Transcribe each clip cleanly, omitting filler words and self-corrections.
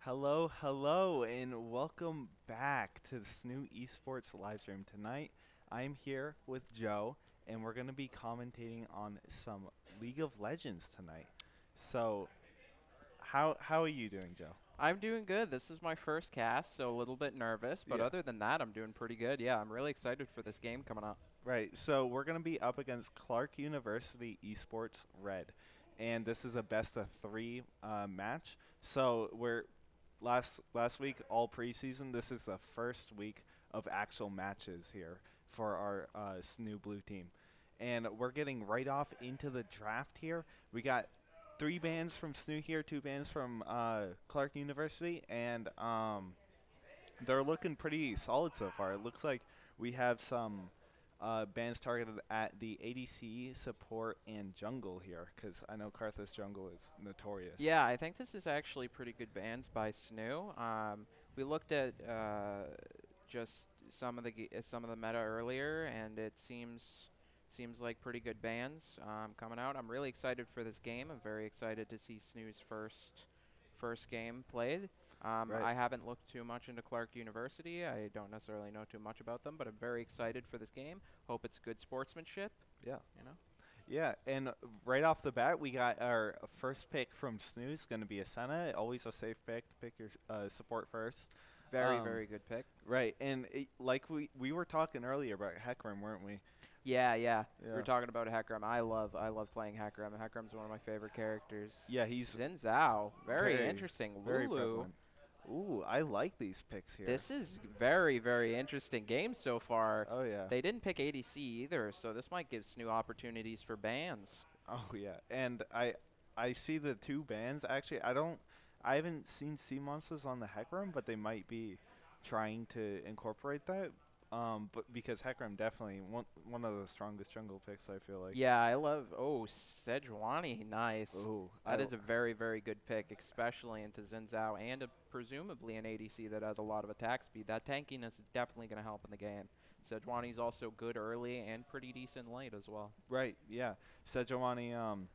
Hello, hello, and welcome back to the SNHU Esports livestream. Tonight, I'm here with Joe, and we're going to be commentating on some League of Legends tonight. So, how are you doing, Joe? I'm doing good. This is my first cast, so a little bit nervous, but Yeah. other than that, I'm doing pretty good. Yeah, I'm really excited for this game coming up. Right. So we're going to be up against Clark University Esports Red, and this is a best of three match. So we're last week all preseason. This is the first week of actual matches here for our SNU Blue team, and we're getting right off into the draft here. We got three bands from SNU here, two bands from Clark University, and they're looking pretty solid so far. It looks like we have some bands targeted at the ADC, support, and jungle here, because I know Karthus jungle is notorious. Yeah, I think this is actually pretty good bands by SNU. We looked at just some of the meta earlier, and it seems like pretty good bands coming out. I'm really excited for this game. I'm very excited to see SNU's first game played. Right. I haven't looked too much into Clark University. I don't necessarily know too much about them, but I'm very excited for this game. Hope it's good sportsmanship. Yeah. You know. Yeah, and right off the bat, we got our first pick from Snooze, going to be a Senna. Always a safe pick to pick your support first. Very, very good pick. Right, and like we were talking earlier about Heckram, weren't we? Yeah, yeah. We Yeah. were talking about Heckram. I love playing Heckram. Heckram's one of my favorite characters. Yeah, he's Xin Zhao, very interesting. very Lulu. prevalent. Ooh, I like these picks here. This is very, very interesting game so far. Oh yeah. They didn't pick ADC either, so this might give SNU opportunities for bans. Oh yeah, and I see the two bands. Actually, I haven't seen sea monsters on the Heckram, but they might be trying to incorporate that. But because Heckram definitely one of the strongest jungle picks, I feel like. Yeah, I love. Oh, Sejuani, nice. Ooh, That is a very, very good pick, especially into Xin Zhao and presumably an ADC that has a lot of attack speed. That tankiness is definitely going to help in the game. Sejuani's also good early and pretty decent late as well. right. Yeah, Sejuani,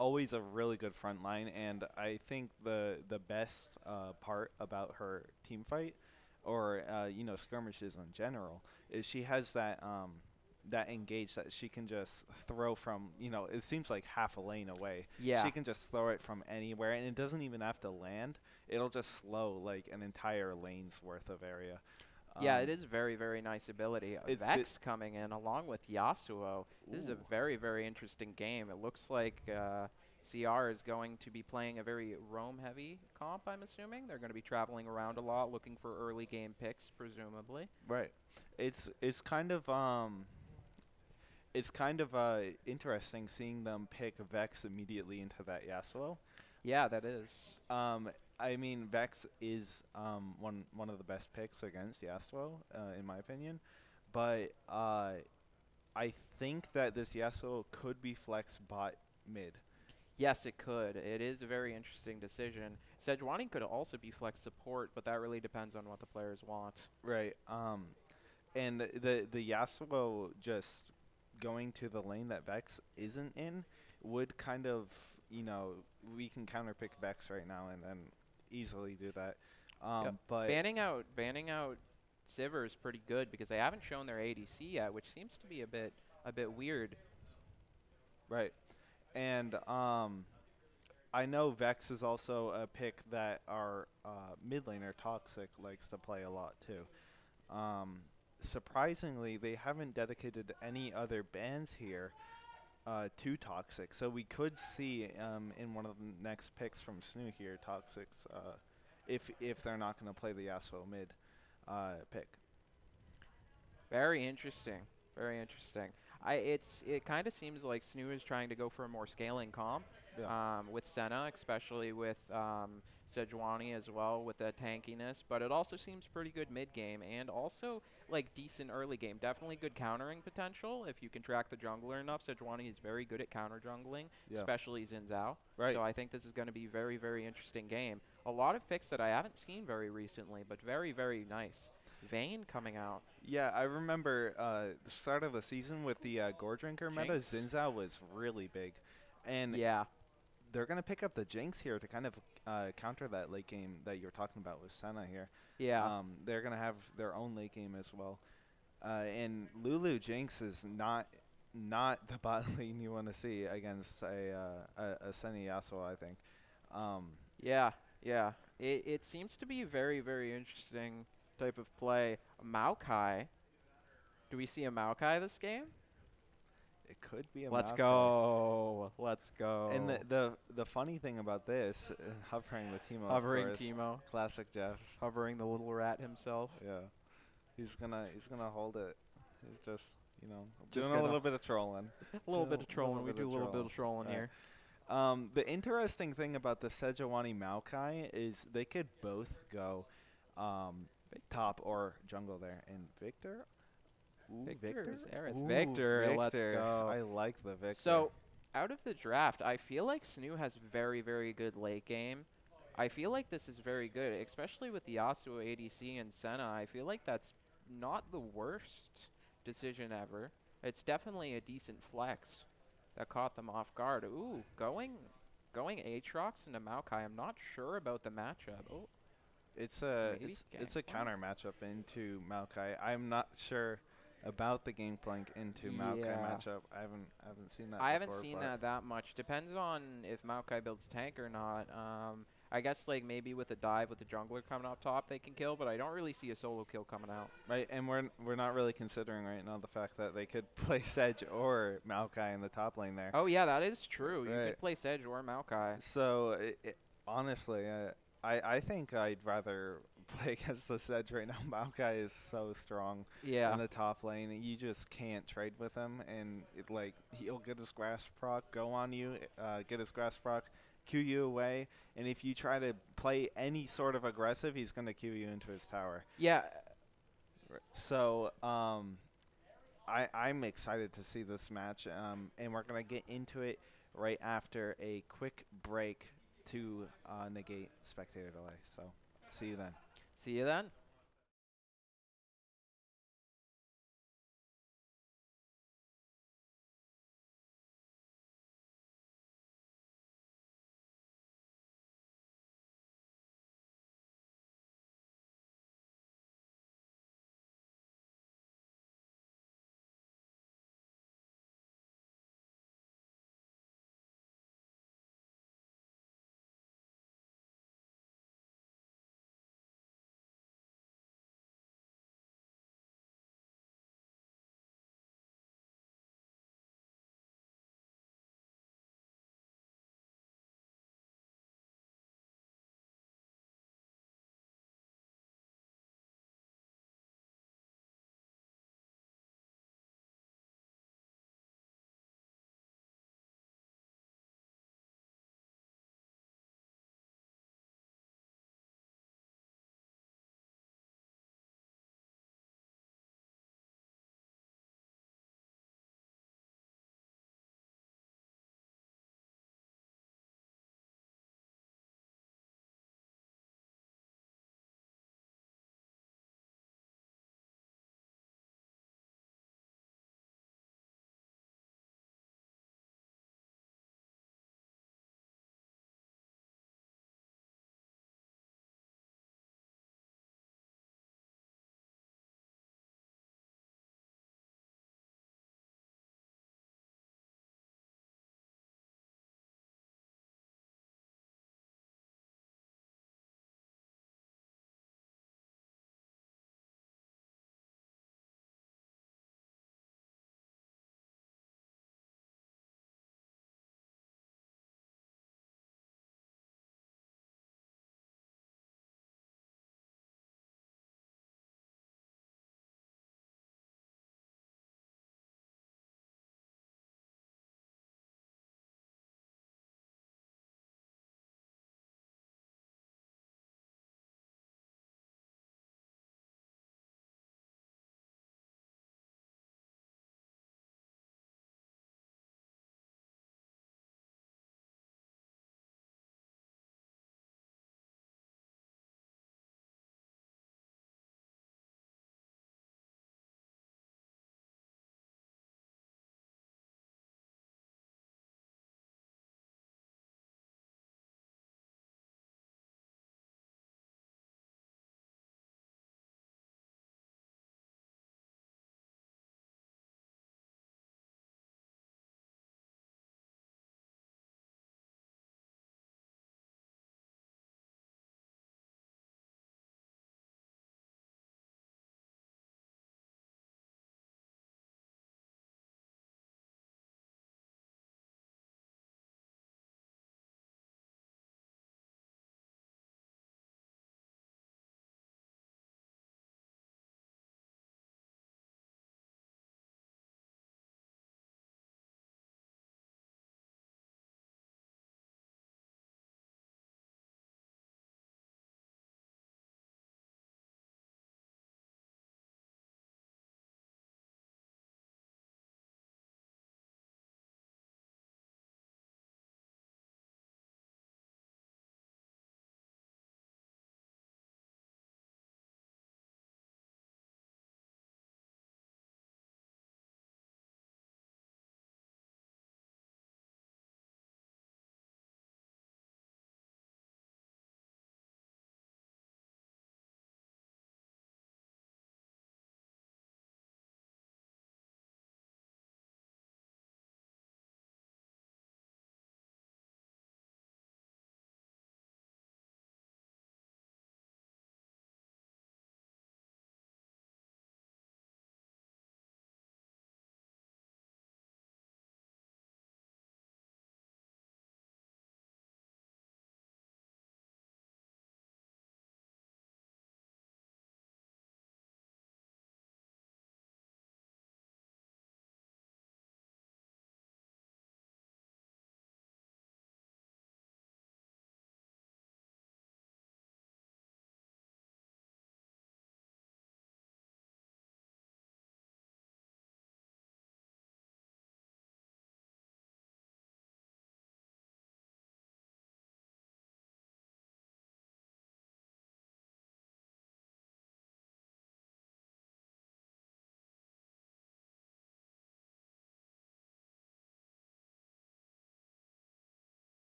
always a really good front line, and I think the best part about her team fight, or skirmishes in general, is she has that engage that she can just throw from, it seems like half a lane away. Yeah. She can just throw it from anywhere, and it doesn't even have to land. It'll just slow like an entire lane's worth of area. Yeah, it is a very, very nice ability. It's Vex coming in along with Yasuo. This is a Ooh. very, very interesting game. It looks like CR is going to be playing a very roam-heavy comp, I'm assuming. They're going to be traveling around a lot, looking for early game picks, presumably. Right. It's kind of interesting seeing them pick Vex immediately into that Yasuo. Yeah, that is. I mean, Vex is one of the best picks against Yasuo, in my opinion. But I think that this Yasuo could be flex bot mid. Yes, it could. It is a very interesting decision. Sejuani could also be flex support, but that really depends on what the players want. Right. And the Yasuo just going to the lane that Vex isn't in would kind of, we can counterpick Vex right now and then easily do that. Yep. But banning out Sivir is pretty good because they haven't shown their ADC yet, which seems to be a bit weird. right. And I know Vex is also a pick that our mid laner Toxic likes to play a lot too. Surprisingly, they haven't dedicated any other bans here to Toxic, so we could see in one of the next picks from SNU here, Toxic's, if they're not going to play the Yasuo mid pick. Very interesting. Very interesting. It kind of seems like SNU is trying to go for a more scaling comp Yeah. with Senna, especially with Sejuani as well with that tankiness. But it also seems pretty good mid game and also like decent early game. Definitely good countering potential if you can track the jungler enough. Sejuani is very good at counter jungling, Yeah. especially Xin Zhao. Right. So I think this is going to be very, very interesting game. A lot of picks that I haven't seen very recently, but very, very nice. Vayne coming out. Yeah, I remember the start of the season with the Gore Drinker meta. Jinx. Xin Zhao was really big, and Yeah. they're going to pick up the Jinx here to kind of counter that late game that you're talking about with Senna here. Yeah. They're going to have their own late game as well. And Lulu Jinx is not the bot lane you want to see against a Senna Yasuo, I think. Yeah, yeah. It seems to be a very, very interesting type of play. Maokai. Do we see a Maokai this game? It could be a Let's Maokai. go. Let's And go. the funny thing about this, hovering the Teemo, Hovering of course, Teemo. classic Jeff. Hovering the little rat himself. Yeah, he's gonna hold it. He's just Just doing a little bit of trolling. A little bit of trolling. We do a little bit of trolling here. The interesting thing about the Sejuani Maokai is they could both go top or jungle there. And Victor? Ooh, Victor is there. Ooh, Victor, let's go. I like the Victor. So, out of the draft, I feel like SNHU has very, very good late game. I feel like this is very good, especially with the Yasuo ADC and Senna. I feel like that's not the worst decision ever. It's definitely a decent flex that caught them off guard. Ooh, going Aatrox into Maokai. I'm not sure about the matchup. Oh, it's a Gangplank? counter matchup into Maokai. I'm not sure about the Gangplank into Maokai matchup. I haven't seen that. I haven't before, seen but that much. Depends on if Maokai builds tank or not. I guess like maybe with a dive with the jungler coming up top they can kill, but I don't really see a solo kill coming out. Right, and we're not really considering right now the fact that they could play Sedge or Maokai in the top lane there. Oh yeah, that is true. You Right. could play Sedge or Maokai. So honestly, I think I'd rather play against the Sedge right now. Maokai is so strong in the top lane, and you just can't trade with him. And he'll get his grass proc, go on you, get his grass proc, Q you away, and if you try to play any sort of aggressive, he's gonna Q you into his tower. Yeah. So I'm excited to see this match, and we're gonna get into it right after a quick break to negate spectator delay. So see you then. See you then.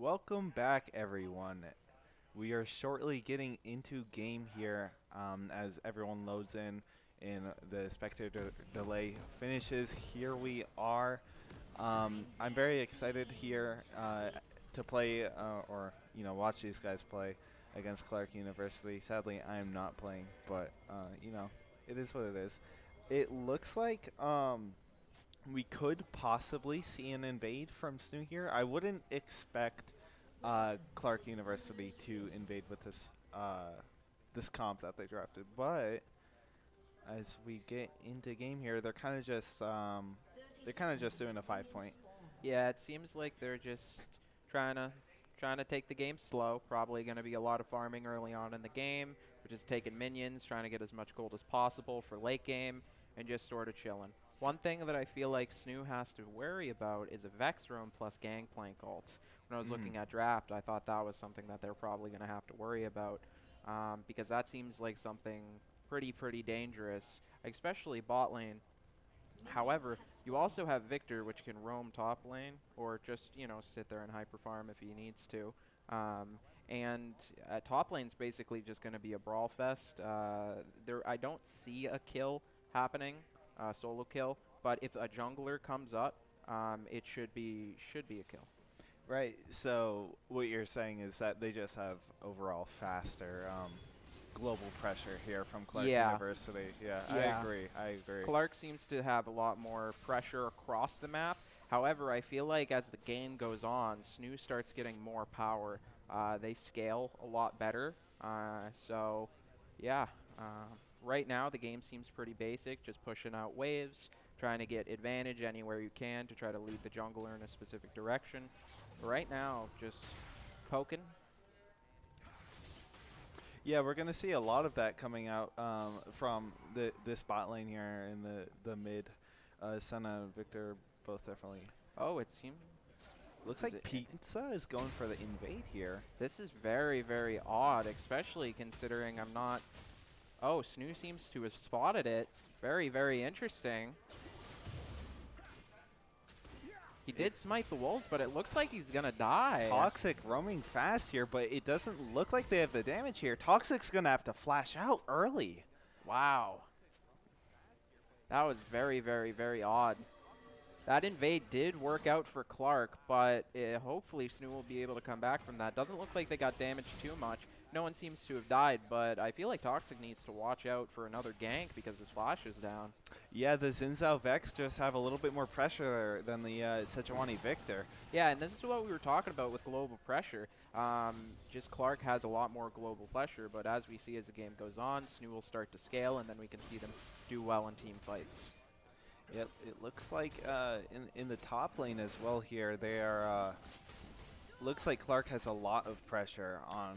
Welcome back, everyone. We are shortly getting into game here as everyone loads in and the spectator delay finishes. Here we are. I'm very excited here to play or watch these guys play against Clark University. Sadly, I am not playing, but it is what it is. It looks like we could possibly see an invade from SNHU here. I wouldn't expect Clark University to invade with this comp that they drafted, but as we get into game here, they're kind of just doing a 5-point. Yeah, it seems like they're just trying to take the game slow. Probably going to be a lot of farming early on in the game. We're just taking minions, trying to get as much gold as possible for late game, and just sort of chilling. One thing that I feel like SNHU has to worry about is a Vex roam plus Gangplank ult. When I was looking at draft, I thought that was something that they're probably going to have to worry about because that seems like something pretty dangerous, especially bot lane. However, you also have Victor, which can roam top lane or just, sit there and hyper farm if he needs to. And top lane's basically just going to be a brawl fest. I don't see a kill happening, solo kill, but if a jungler comes up, it should be a kill. Right. So what you're saying is that they just have overall faster global pressure here from Clark University. Yeah, I agree. Clark seems to have a lot more pressure across the map. However, I feel like as the game goes on, SNHU starts getting more power. They scale a lot better. Right now the game seems pretty basic, just pushing out waves, trying to get advantage anywhere you can to try to lead the jungler in a specific direction. Right now, just poking. Yeah, we're going to see a lot of that coming out from this bot lane here in the mid. Senna and Victor both definitely. Oh, it seems. Looks like Pizza is going for the invade here. This is very odd, especially considering I'm not. Oh, SNHU seems to have spotted it. Very interesting. He did smite the wolves, but it looks like he's going to die. Toxic roaming fast here, but it doesn't look like they have the damage here. Toxic's going to have to flash out early. Wow. That was very odd. That invade did work out for Clark, but hopefully SNHU will be able to come back from that. Doesn't look like they got damaged too much. No one seems to have died, but I feel like Toxic needs to watch out for another gank because his flash is down. Yeah, the Xin Zhao Vex just have a little bit more pressure there than the Sejuani Victor. Yeah, and this is what we were talking about with global pressure. Just Clark has a lot more global pressure, but as we see as the game goes on, SNHU will start to scale, and then we can see them do well in team fights. Yep, it looks like in the top lane as well here, they are. Looks like Clark has a lot of pressure on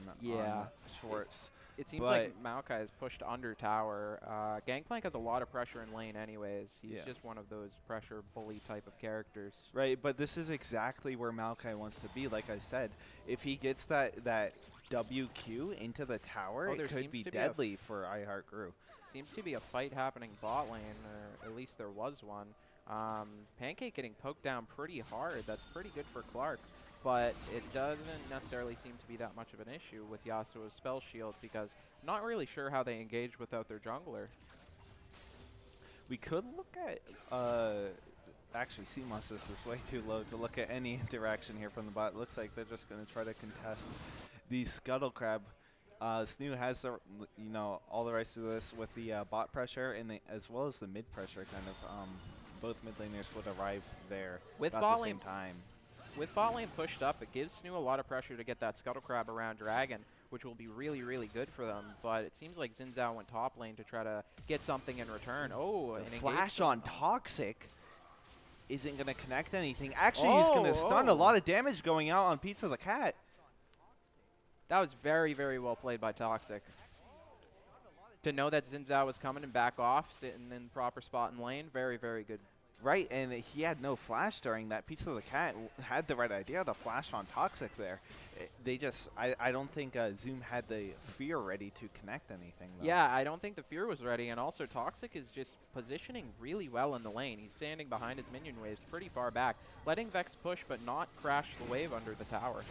Schwartz. It seems like Maokai is pushed under tower. Gangplank has a lot of pressure in lane anyways. He's just one of those pressure bully type of characters. Right, but this is exactly where Maokai wants to be. Like I said, if he gets that WQ into the tower, it could be deadly for iHeart Gru. Seems to be a fight happening bot lane, or at least there was one. Pancake getting poked down pretty hard. That's pretty good for Clark. But it doesn't necessarily seem to be that much of an issue with Yasuo's spell shield because I'm not really sure how they engage without their jungler. We could look at actually CMOS is way too low to look at any interaction here from the bot. It looks like they're just going to try to contest the Scuttle Crab. SNHU has the all the rights to this with the bot pressure and as well as the mid pressure. Kind of both mid laners would arrive there with about the same time. With bot lane pushed up, it gives SNHU a lot of pressure to get that Scuttle Crab around Dragon, which will be really good for them. But it seems like Xin Zhao went top lane to try to get something in return. Oh, the flash on Toxic isn't going to connect anything. Actually, he's going to stun. A lot of damage going out on Pizza the Cat. That was very well played by Toxic. To know that Xin Zhao was coming and back off, sitting in the proper spot in lane, very good. Right, and he had no flash during that. Pizza the Cat had the right idea to flash on Toxic there. I don't think Zoom had the fear ready to connect anything, though. Yeah, I don't think the fear was ready, and also Toxic is just positioning really well in the lane. He's standing behind his minion waves pretty far back, letting Vex push but not crash the wave under the tower.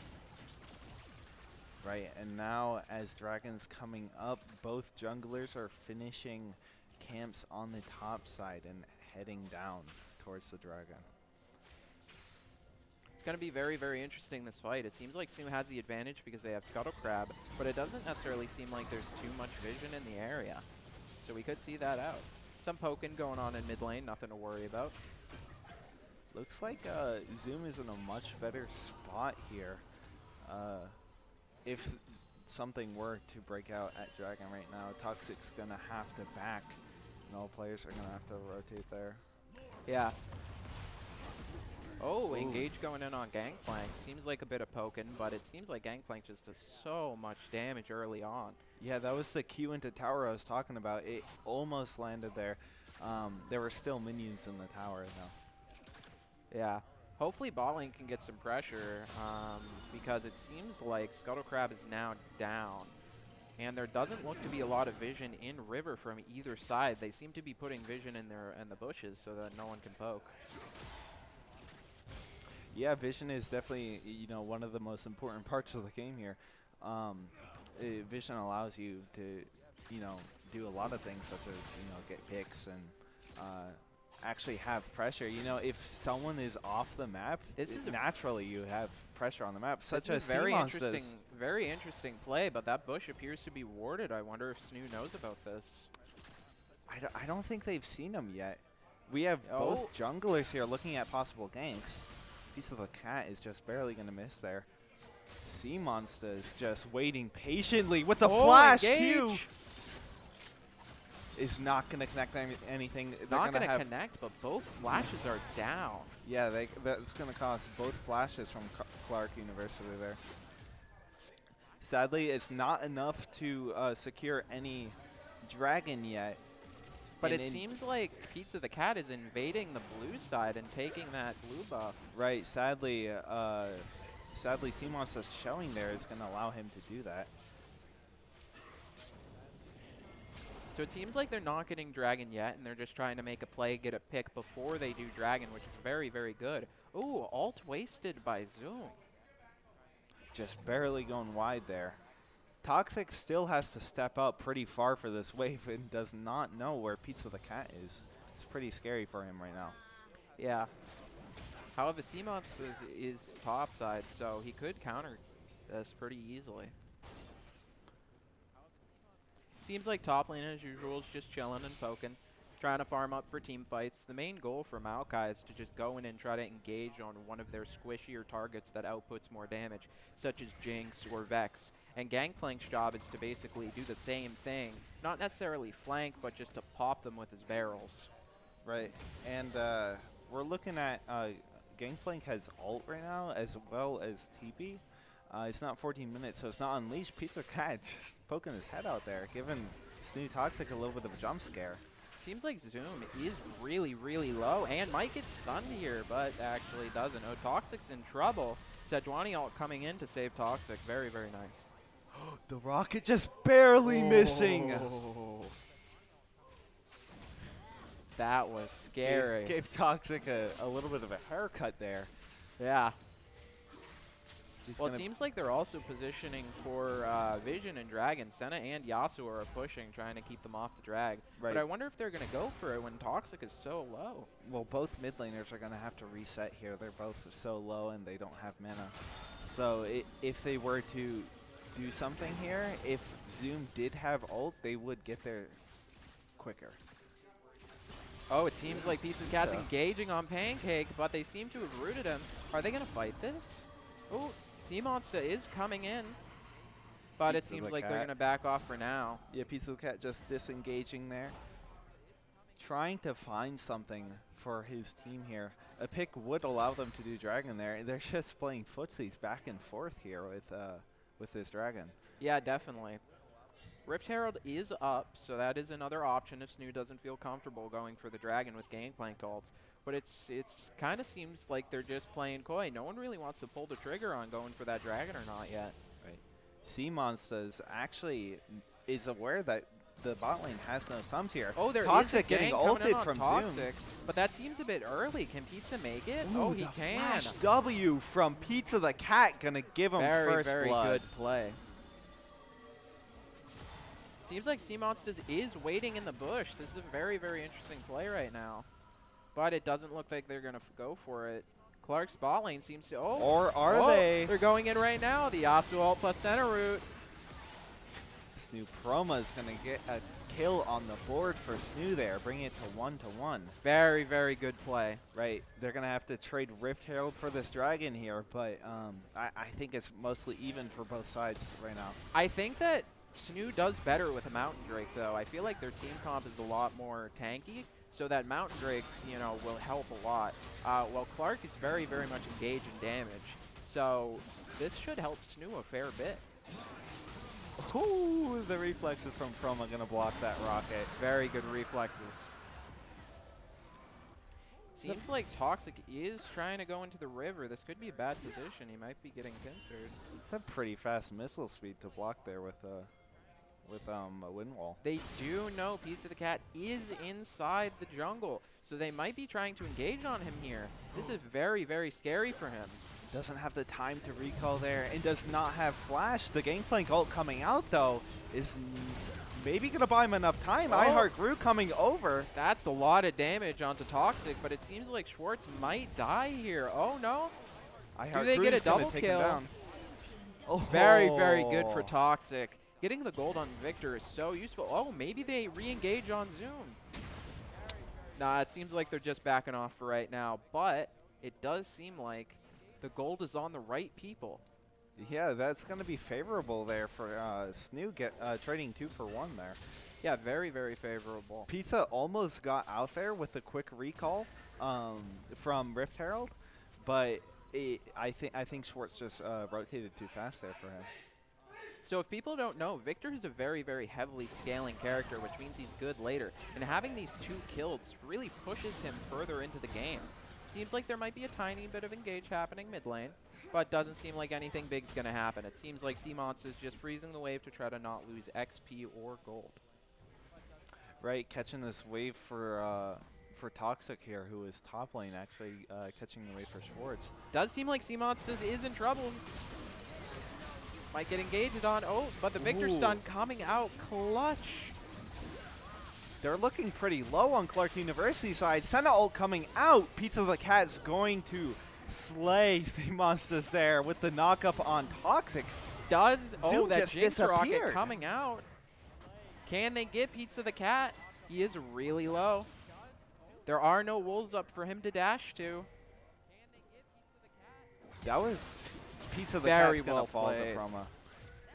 Right, and now as Dragon's coming up, both junglers are finishing camps on the top side and heading down towards the Dragon. It's going to be very, very interesting, this fight. It seems like SNHU has the advantage because they have Scuttle Crab, but it doesn't necessarily seem like there's too much vision in the area. So we could see that out. Some poking going on in mid lane, nothing to worry about. Looks like Zoom is in a much better spot here. If something were to break out at Dragon right now, Toxic's going to have to back, and all players are going to have to rotate there. Yeah. Oh, Ooh. Engage going in on Gangplank. Seems like a bit of poking, but it seems like Gangplank just does so much damage early on. Yeah, that was the Q into tower I was talking about. It almost landed there. There were still minions in the tower, though. Yeah. Hopefully bot lane can get some pressure, because it seems like Scuttle Crab is now down. And there doesn't look to be a lot of vision in river from either side. They seem to be putting vision in the bushes so that no one can poke. Yeah, vision is definitely, you know, one of the most important parts of the game here. Vision allows you to, you know, do a lot of things such as, you know, get picks and actually have pressure. You know, if someone is off the map, naturally you have pressure on the map. Such as very interesting play, but that bush appears to be warded. I wonder if SNHU knows about this. I don't think they've seen him yet. We have both junglers here looking at possible ganks. Piece of the Cat is just barely going to miss there. Sea Monster is just waiting patiently with the flash Q. Is not going to connect anything. Not going to connect, but both flashes are down. Yeah, that's going to cost both flashes from Clark University there. Sadly, it's not enough to secure any Dragon yet. But it seems like Pizza the Cat is invading the blue side and taking that blue buff. Right. Sadly, Sea Monster's showing there is going to allow him to do that. So it seems like they're not getting Dragon yet, and they're just trying to make a play, get a pick before they do Dragon, which is very, very good. Ooh, ult wasted by Zoom. Just barely going wide there. Toxic still has to step up pretty far for this wave and does not know where Pizza the Cat is. It's pretty scary for him right now. Yeah. However, Seamox is topside, so he could counter this pretty easily. Seems like top lane, as usual, is just chilling and poking, trying to farm up for team fights. The main goal for Maokai is to just go in and try to engage on one of their squishier targets that outputs more damage, such as Jinx or Vex. And Gangplank's job is to basically do the same thing, not necessarily flank, but just to pop them with his barrels. Right, and we're looking at Gangplank has ult right now as well as TP. It's not 14 minutes, so it's not unleashed. Pizza Cat just poking his head out there, giving SNHU Toxic a little bit of a jump scare. Seems like Zoom is really, really low and might get stunned here, but actually doesn't. Oh, Toxic's in trouble. Sejuani ult coming in to save Toxic. Very, very nice. The rocket just barely missing. That was scary. Gave Toxic a little bit of a haircut there. Yeah. Well, it seems like they're also positioning for Vision and Dragon. Senna and Yasuo are pushing, trying to keep them off the drag. Right. But I wonder if they're going to go for it when Toxic is so low. Well, both mid laners are going to have to reset here. They're both so low and they don't have mana. So if they were to do something here, if Zoom did have ult, they would get there quicker. Oh, it seems like Pizza Cat's engaging on Pancake, but they seem to have rooted him. Are they going to fight this? Oh, Sea Monster is coming in, but it seems like they're going to back off for now. Yeah, Pizza the Cat just disengaging there. Trying to find something for his team here. A pick would allow them to do Dragon there. They're just playing footsies back and forth here with this Dragon. Yeah, definitely. Rift Herald is up, so that is another option if SNHU doesn't feel comfortable going for the Dragon with Gangplank ults. But it's kind of seems like they're just playing coy. No one really wants to pull the trigger on going for that Dragon or not yet. Right. Sea Monsters actually is aware that the bot lane has no sums here. Oh, there Toxic is getting ulted from Toxic, Zoom. but that seems a bit early. Can Pizza make it? Ooh, oh, he can. Flash W from Pizza the Cat gonna give him first blood. Very good play. Seems like C-Monsters is waiting in the bush. This is a very, very interesting play right now. But it doesn't look like they're going to go for it. Clark's bot lane seems to... Oh! Or are they? They're going in right now. The Yasuo ult plus center route. SNHU Chroma is going to get a kill on the board for SNHU there, bringing it to 1-1. Very, very good play. Right. They're going to have to trade Rift Herald for this dragon here, but I think it's mostly even for both sides right now. I think that SNHU does better with a Mountain Drake, though. I feel like their team comp is a lot more tanky, so that Mountain Drakes, you know, will help a lot. While Clark is very, very much engaged in damage, so this should help SNHU a fair bit. Ooh, the reflexes from Chroma going to block that rocket. Very good reflexes. Seems like Toxic is trying to go into the river. This could be a bad position. He might be getting pincered. It's a pretty fast missile speed to block there with a wind wall. They do know Pizza the Cat is inside the jungle, so they might be trying to engage on him here. This is very, very scary for him. Doesn't have the time to recall there and does not have flash. The Gangplank ult coming out, though, is maybe going to buy him enough time. Oh. iHeart Grew coming over. That's a lot of damage onto Toxic, but it seems like Schwartz might die here. Oh, no. Do they get a double kill? Oh. Very, very good for Toxic. Getting the gold on Victor is so useful. Oh, maybe they re-engage on Zoom. Nah, it seems like they're just backing off for right now, but it does seem like the gold is on the right people. Yeah, that's going to be favorable there for SNHU trading 2 for 1 there. Yeah, very, very favorable. Pizza almost got out there with a quick recall from Rift Herald, but I think Schwartz just rotated too fast there for him. So if people don't know, Victor is a very, very heavily scaling character, which means he's good later. And having these 2 kills really pushes him further into the game. Seems like there might be a tiny bit of engage happening mid lane, but doesn't seem like anything big's going to happen. It seems like C-Monster is just freezing the wave to try to not lose XP or gold. Right, catching this wave for Toxic here, who is top lane, actually catching the wave for Schwartz. Does seem like C-Monster is in trouble. Might get engaged on. Oh, but the Victor stun coming out clutch. They're looking pretty low on Clark University side. Senna ult coming out. Pizza the Cat's going to slay C-Monsters there with the knockup on Toxic. That Zoom Jinx disappeared. rocket coming out. Can they get Pizza the Cat? He is really low. There are no wolves up for him to dash to. That was Pizza the Very Cat's going well to fall played. to Chroma.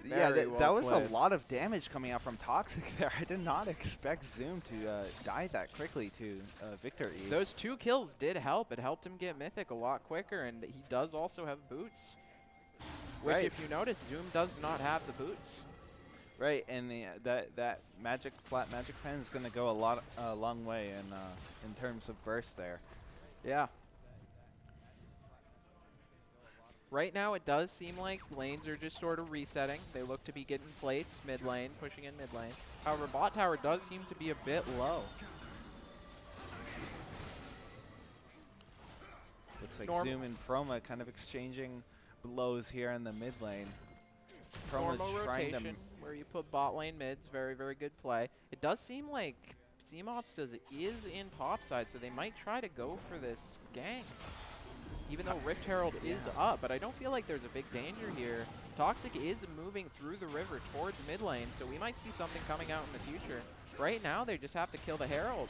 Very Yeah, well that was played. a lot of damage coming out from Toxic there. I did not expect Zoom to die that quickly to Victor E. Those 2 kills did help. It helped him get Mythic a lot quicker, and he does also have boots. Which, Right. if you notice, Zoom does not have the boots. Right, and that flat magic pen is going to go a long way in terms of burst there. Yeah. Right now, it does seem like lanes are just sort of resetting. They look to be getting plates mid lane, pushing in mid lane. However, bot tower does seem to be a bit low. Looks like Zoom and Chroma kind of exchanging blows here in the mid lane. Chroma's Normal trying rotation, to where you put bot lane mids. Very, very good play. It does seem like C-Monsters is in top side, so they might try to go for this gank. Even though Rift Herald is up, but I don't feel like there's a big danger here. Toxic is moving through the river towards mid lane, so we might see something coming out in the future. Right now, they just have to kill the Herald.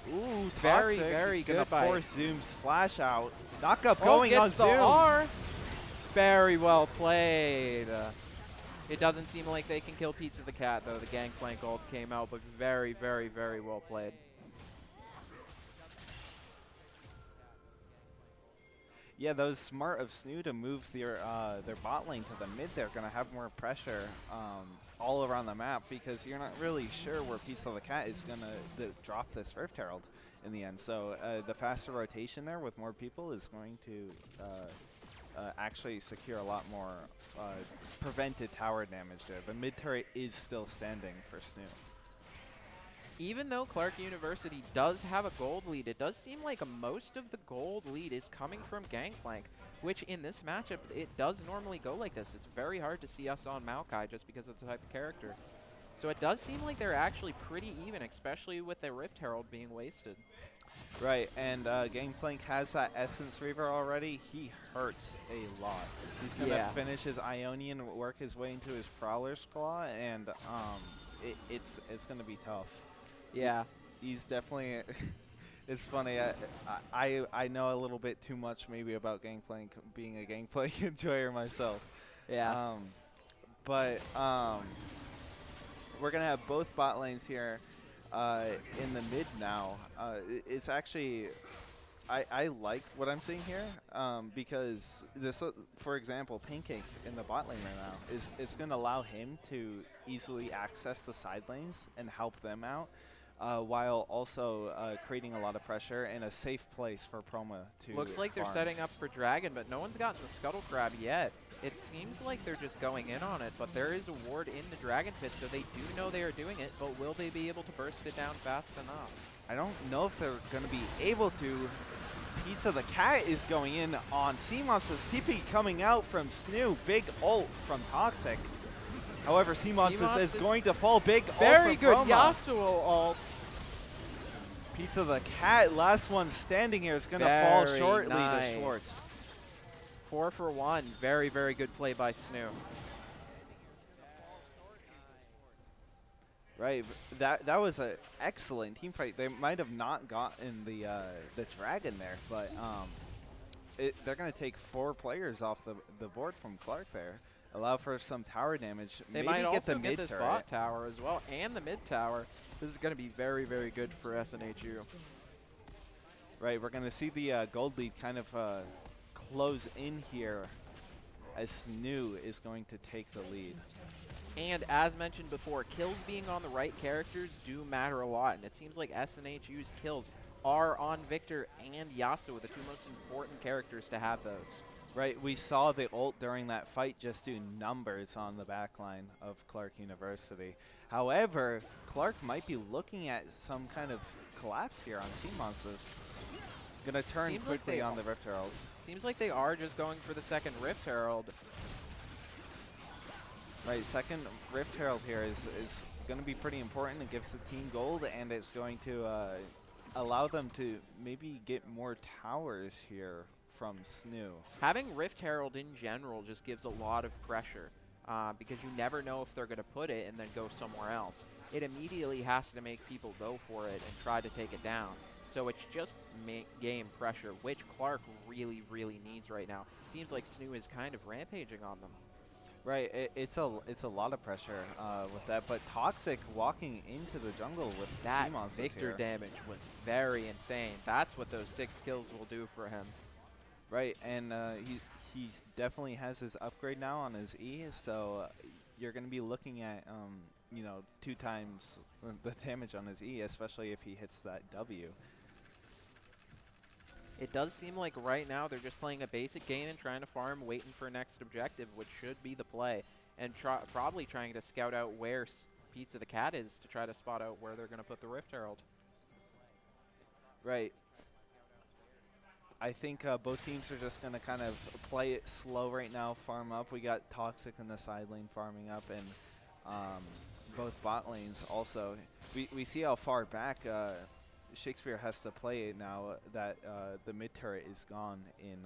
Ooh, Very, Toxic very gonna good fight. force Zoom's flash out. Knockup going on gets the Zoom. R. Very well played. It doesn't seem like they can kill Pizza the Cat, though. The Gangplank ult came out, but very, very, very well played. Yeah, those smart of SNHU to move their bot lane to the mid. They're going to have more pressure all around the map because you're not really sure where Pizza the Cat is going to drop this Rift Herald in the end. So the faster rotation there with more people is going to actually secure a lot more prevented tower damage there. The mid turret is still standing for SNHU. Even though Clark University does have a gold lead, it does seem like most of the gold lead is coming from Gangplank. which in this matchup, it does normally go like this. It's very hard to see us on Maokai just because of the type of character. So it does seem like they're actually pretty even, especially with the Rift Herald being wasted. Right, and Gangplank has that Essence Reaver already. He hurts a lot. He's going to finish his Ionian, work his way into his Prowler's Claw, and it's going to be tough. Yeah. He's definitely... It's funny. I know a little bit too much maybe about Gangplank, being a Gangplank enjoyer myself. Yeah. But we're going to have both bot lanes here. In the mid now, it's actually, I like what I'm seeing here because this, for example, Pancake in the bot lane right now it's going to allow him to easily access the side lanes and help them out, while also creating a lot of pressure and a safe place for Proma to Looks like farm. They're setting up for Dragon, but no one's gotten the Scuttle Crab yet. It seems like they're just going in on it, but there is a ward in the Dragon Pit, so they do know they are doing it, but will they be able to burst it down fast enough? I don't know if they're going to be able to. Pizza the Cat is going in on C-Monster's TP coming out from SNHU. Big ult from Toxic. However, C-Monster is going to fall. Big ult very good Proma. Yasuo ult. Pizza the Cat, last one standing here, is going to fall shortly to Schwartz. 4 for 1. Very, very good play by SNHU. Right, that was an excellent team fight. They might have not gotten the dragon there, but they're going to take 4 players off the board from Clark there. Allow for some tower damage. They maybe might get also the get mid this turret. bot tower as well, and the mid tower. This is going to be very, very good for SNHU. Right, we're going to see the gold lead kind of close in here as SNHU is going to take the lead. And as mentioned before, kills being on the right characters do matter a lot, and it seems like SNHU's kills are on Victor and Yasuo, the 2 most important characters to have those. Right, we saw the ult during that fight just do numbers on the backline of Clark University. However, Clark might be looking at some kind of collapse here on C-Monsters. Gonna turn quickly on the Rift Herald. Seems like they are just going for the second Rift Herald. Right, second Rift Herald here is going to be pretty important. It gives the team gold, and it's going to allow them to maybe get more towers here from SNHU. Having Rift Herald in general just gives a lot of pressure because you never know if they're going to put it and then go somewhere else. It immediately has to make people go for it and try to take it down. So it's just game pressure, which Clark really, really needs right now. Seems like SNHU is kind of rampaging on them. Right, it's a lot of pressure with that, but Toxic walking into the jungle with that C-Monsters Victor here. damage was very insane. That's what those 6 kills will do for him. Right, and he definitely has his upgrade now on his E, so you're going to be looking at you know, 2 times the damage on his E, especially if he hits that W. It does seem like right now they're just playing a basic game and trying to farm, waiting for next objective, which should be the play, and probably trying to scout out where Pizza the Cat is to try to spot out where they're going to put the Rift Herald. Right. I think both teams are just going to kind of play it slow right now, farm up. We got Toxic in the side lane farming up, and both bot lanes also. We see how far back Shakespeare has to play it now that the mid turret is gone in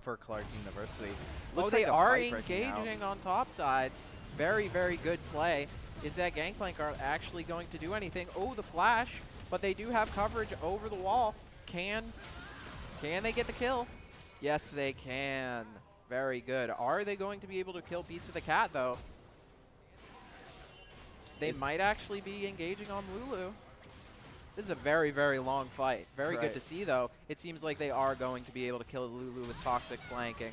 for Clark University. Looks like they are engaging on top side. Very, very good play. Is that Gangplank are actually going to do anything? Oh, the flash, but they do have coverage over the wall. Can they get the kill? Yes, they can. Very good. Are they going to be able to kill Pizza the Cat, though? They might actually be engaging on Lulu. This is a very, very long fight. Very good to see, though. It seems like they are going to be able to kill Lulu with Toxic flanking.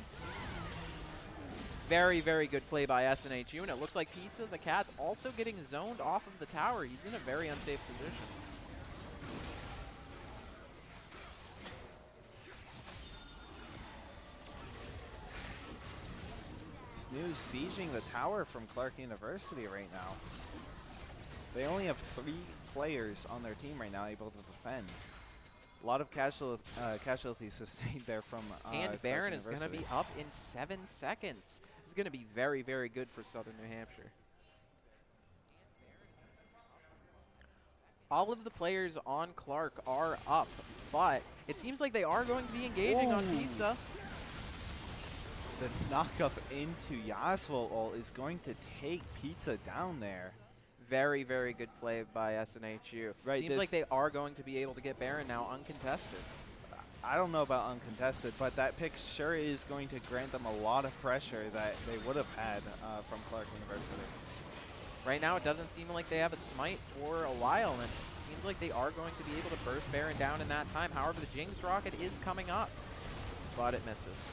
Very, very good play by SNHU, and it looks like Pizza the Cat's also getting zoned off of the tower. He's in a very unsafe position. SNHU sieging the tower from Clark University right now. They only have 3 players on their team right now able to defend. A lot of casualties sustained there from And Clark Baron is going to University. be up in 7 seconds. This is going to be very, very good for Southern New Hampshire. All of the players on Clark are up, but it seems like they are going to be engaging on Ooh. Pizza. The knockup into Yaswell is going to take Pizza down there. Very, very good play by SNHU. Right, Seems like they are going to be able to get Baron now uncontested. I don't know about uncontested, but that pick sure is going to grant them a lot of pressure that they would have had from Clark University. Right now, it doesn't seem like they have a smite for a while, and it seems like they are going to be able to burst Baron down in that time. However, the Jinx Rocket is coming up, but it misses.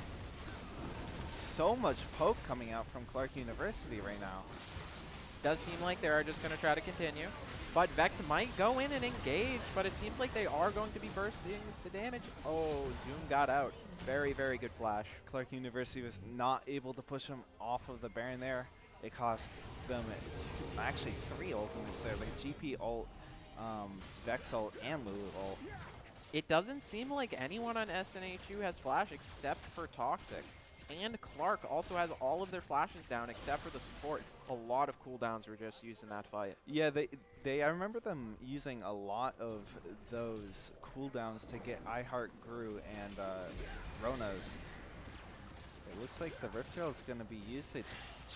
So much poke coming out from Clark University right now. Does seem like they are just going to try to continue. But Vex might go in and engage, but it seems like they are going to be bursting the damage. Oh, Zoom got out. Very, very good flash. Clark University was not able to push him off of the Baron there. It cost them actually 3 ultimates there. Like GP ult, Vex ult, and Lulu ult. It doesn't seem like anyone on SNHU has flash except for Toxic. And Clark also has all of their flashes down except for the support. A lot of cooldowns were just used in that fight. Yeah, I remember them using a lot of those cooldowns to get I Heart Gru and Rona's. It looks like the Rift Trail is going to be used to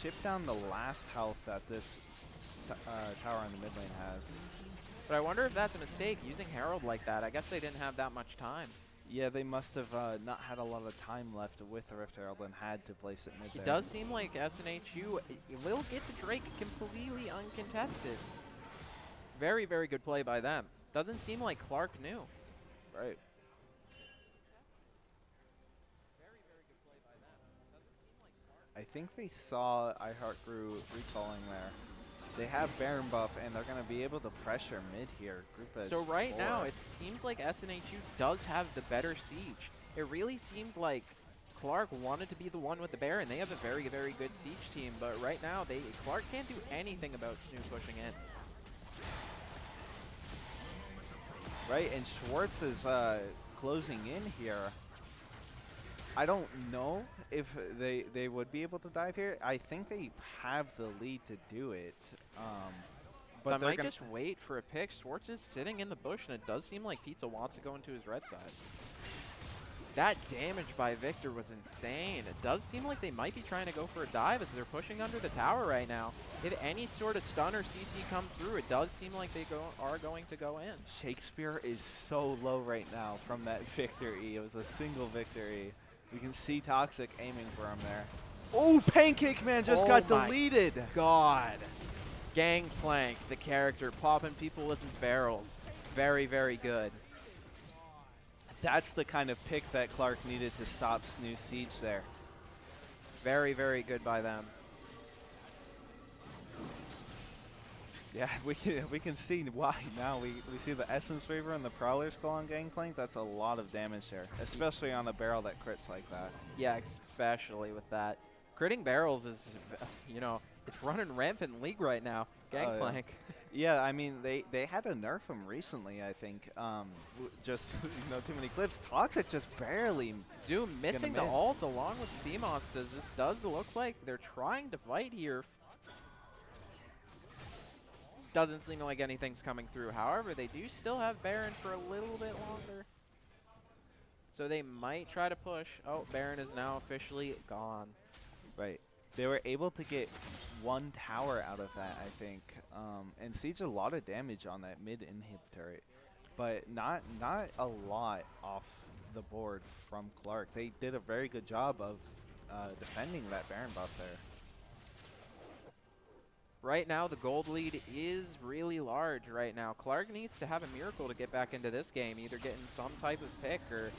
chip down the last health that this tower in the mid lane has. But I wonder if that's a mistake, using Herald like that. I guess they didn't have that much time. Yeah, they must have not had a lot of time left with the Rift Herald and had to place it mid there. It does seem like SNHU will get the Drake completely uncontested. Very, very good play by them. Doesn't seem like Clark knew. Right. I think they saw I Heart Gru recalling there. They have Baron buff, and they're going to be able to pressure mid here. Group as So right 4. now, it seems like SNHU does have the better siege. It really seemed like Clark wanted to be the one with the Baron. They have a very, very good siege team, but right now, Clark can't do anything about SNHU pushing in. Right, and Schwartz is closing in here. I don't know if they would be able to dive here. I think they have the lead to do it. But I might just wait for a pick. Schwartz is sitting in the bush, and it does seem like Pizza wants to go into his red side. That damage by Victor was insane. It does seem like they might be trying to go for a dive as they're pushing under the tower right now. If any sort of stun or CC comes through, it does seem like they are going to go in. Shakespeare is so low right now from that victory. It was a single victory. You can see Toxic aiming for him there. Oh, Pancake Man just got deleted. God. Gangplank, the character, popping people with his barrels. Very, very good. That's the kind of pick that Clark needed to stop SNHU Siege there. Very, very good by them. Yeah, we can see why now. We see the Essence Reaver and the Prowler Skull on Gangplank. That's a lot of damage there, especially on a barrel that crits like that. Yeah, especially with that. Critting barrels is, you know, it's running rampant in League right now. Gangplank. Yeah, I mean, they had to nerf him recently, I think. Just, too many clips. Toxic just barely. Zoom missing the ult along with Sea Monsters. This does look like they're trying to fight here. Doesn't seem like anything's coming through. However, they do still have Baron for a little bit longer. So they might try to push. Oh, Baron is now officially gone. Right. They were able to get 1 tower out of that, I think, and siege a lot of damage on that mid inhibitor, but not a lot off the board from Clark. They did a very good job of defending that Baron buff there. Right now, the gold lead is really large right now. Clark needs to have a miracle to get back into this game, either getting some type of pick or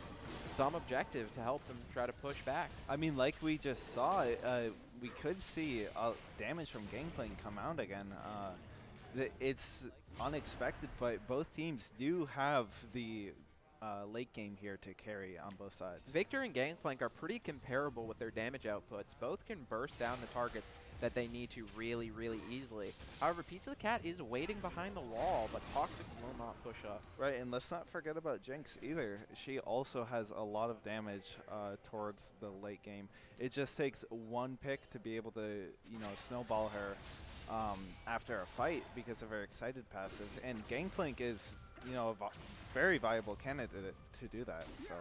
some objective to help them try to push back. I mean, like we just saw, we could see damage from Gangplank come out again. It's unexpected, but both teams do have the late game here to carry on both sides. Victor and Gangplank are pretty comparable with their damage outputs. Both can burst down the targets that they need to really, really easily. However, Pizza the Cat is waiting behind the wall, but Toxic will not push up. Right, and let's not forget about Jinx either. She also has a lot of damage towards the late game. It just takes one pick to be able to, you know, snowball her after a fight because of her excited passive. And Gangplank is, you know, a very viable candidate to do that. So.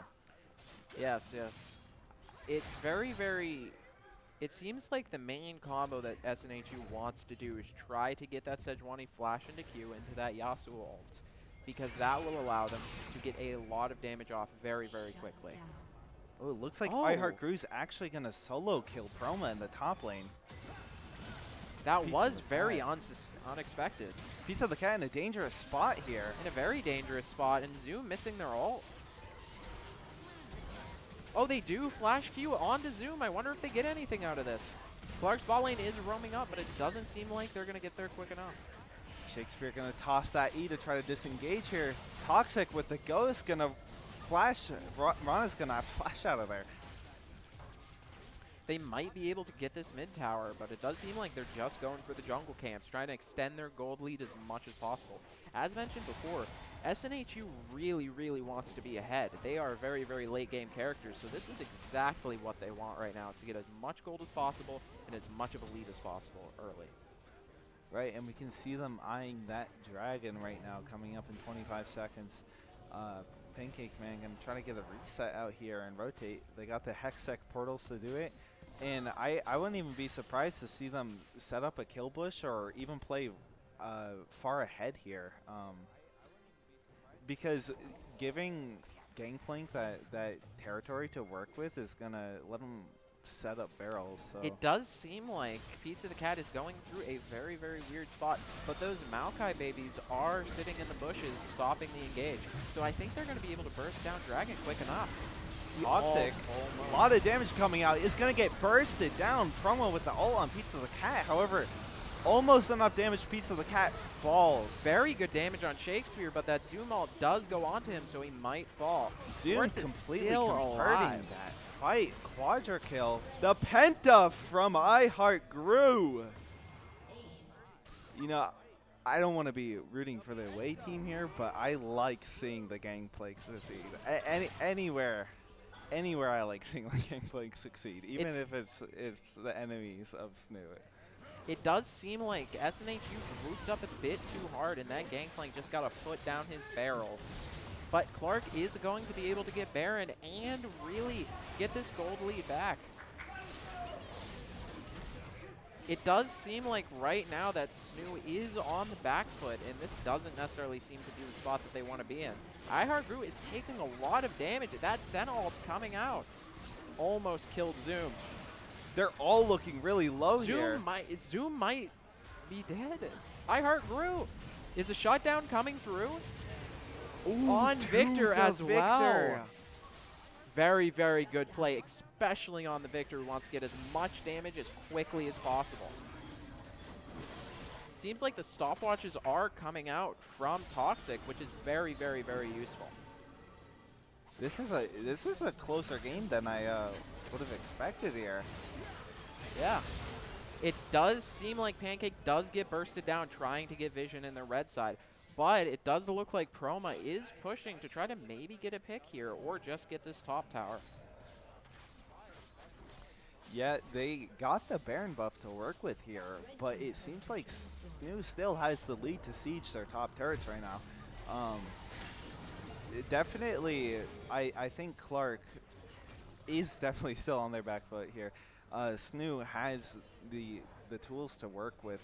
Yes, yes. It's very, very... It seems like the main combo that SNHU wants to do is try to get that Sejuani flash into Q into that Yasuo ult, because that will allow them to get a lot of damage off very, very quickly. Oh, it looks like iHeartGrew's actually going to solo kill Proma in the top lane. That was very unexpected. Pizza the Cat in a dangerous spot here. In a very dangerous spot, and Zoom missing their ult. Oh, they do flash Q onto Zoom. I wonder if they get anything out of this. Clark's bot lane is roaming up, but it doesn't seem like they're going to get there quick enough. Shakespeare going to toss that E to try to disengage here. Toxic with the ghost going to flash. Rana's going to flash out of there. They might be able to get this mid tower, but it does seem like they're just going for the jungle camps, trying to extend their gold lead as much as possible. As mentioned before, SNHU really, really wants to be ahead. They are very, very late game characters, so this is exactly what they want right now, is to get as much gold as possible and as much of a lead as possible early. Right, and we can see them eyeing that dragon right now coming up in 25 seconds. Pancake Man going to try to get a reset out here and rotate. They got the Hextech portals to do it. And I wouldn't even be surprised to see them set up a kill bush or even play far ahead here. Because giving Gangplank that territory to work with is going to let them set up barrels. So. It does seem like Pizza the Cat is going through a very, very weird spot, but those Maokai babies are sitting in the bushes stopping the engage. So I think they're going to be able to burst down Dragon quick enough. Toxic, a lot of damage coming out. It's going to get bursted down. Promo with the ult on Pizza the Cat. However, almost enough damage. Pizza the Cat falls. Very good damage on Shakespeare, but that Zoom ult does go onto him, so he might fall. Zoom completely converting that fight. Quadra kill. The Penta from iHeartGrew. You know, I don't want to be rooting for the away team here, but I like seeing the Gangplank succeed. Anywhere I like seeing the Gangplank succeed, even if it's the enemies of SNHU. It does seem like SNHU grouped up a bit too hard, and that Gangplank just got to put down his barrel. But Clark is going to be able to get Baron and really get this gold lead back. It does seem like right now that SNHU is on the back foot, and this doesn't necessarily seem to be the spot that they want to be in. iHeartGrew is taking a lot of damage. That Senna ult's coming out. Almost killed Zoom. They're all looking really low here. Zoom might be dead. iHeartGrew. Is a shutdown coming through? Ooh, on Victor as well. Very, very good play, especially on the Victor, who wants to get as much damage as quickly as possible. Seems like the stopwatches are coming out from Toxic, which is very, very, very useful. This is a closer game than I would have expected here. Yeah. It does seem like Pancake does get bursted down trying to get vision in the red side. But it does look like Proma is pushing to try to maybe get a pick here or just get this top tower. Yeah, they got the Baron buff to work with here, but it seems like SNHU still has the lead to siege their top turrets right now. Definitely, I think Clark is definitely still on their back foot here. SNHU has the tools to work with.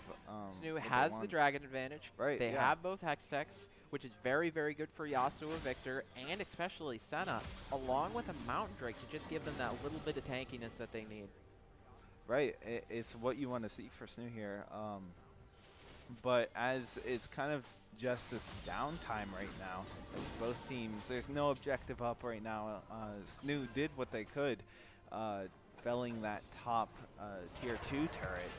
SNHU has the dragon advantage. Right. They have both Hextechs, which is very, very good for Yasuo, Victor, and especially Senna, along with a Mountain Drake to just give them that little bit of tankiness that they need. Right. It's what you want to see for SNHU here. But as it's kind of just this downtime right now, as both teams, there's no objective up right now. SNHU did what they could, felling that top tier 2 turret.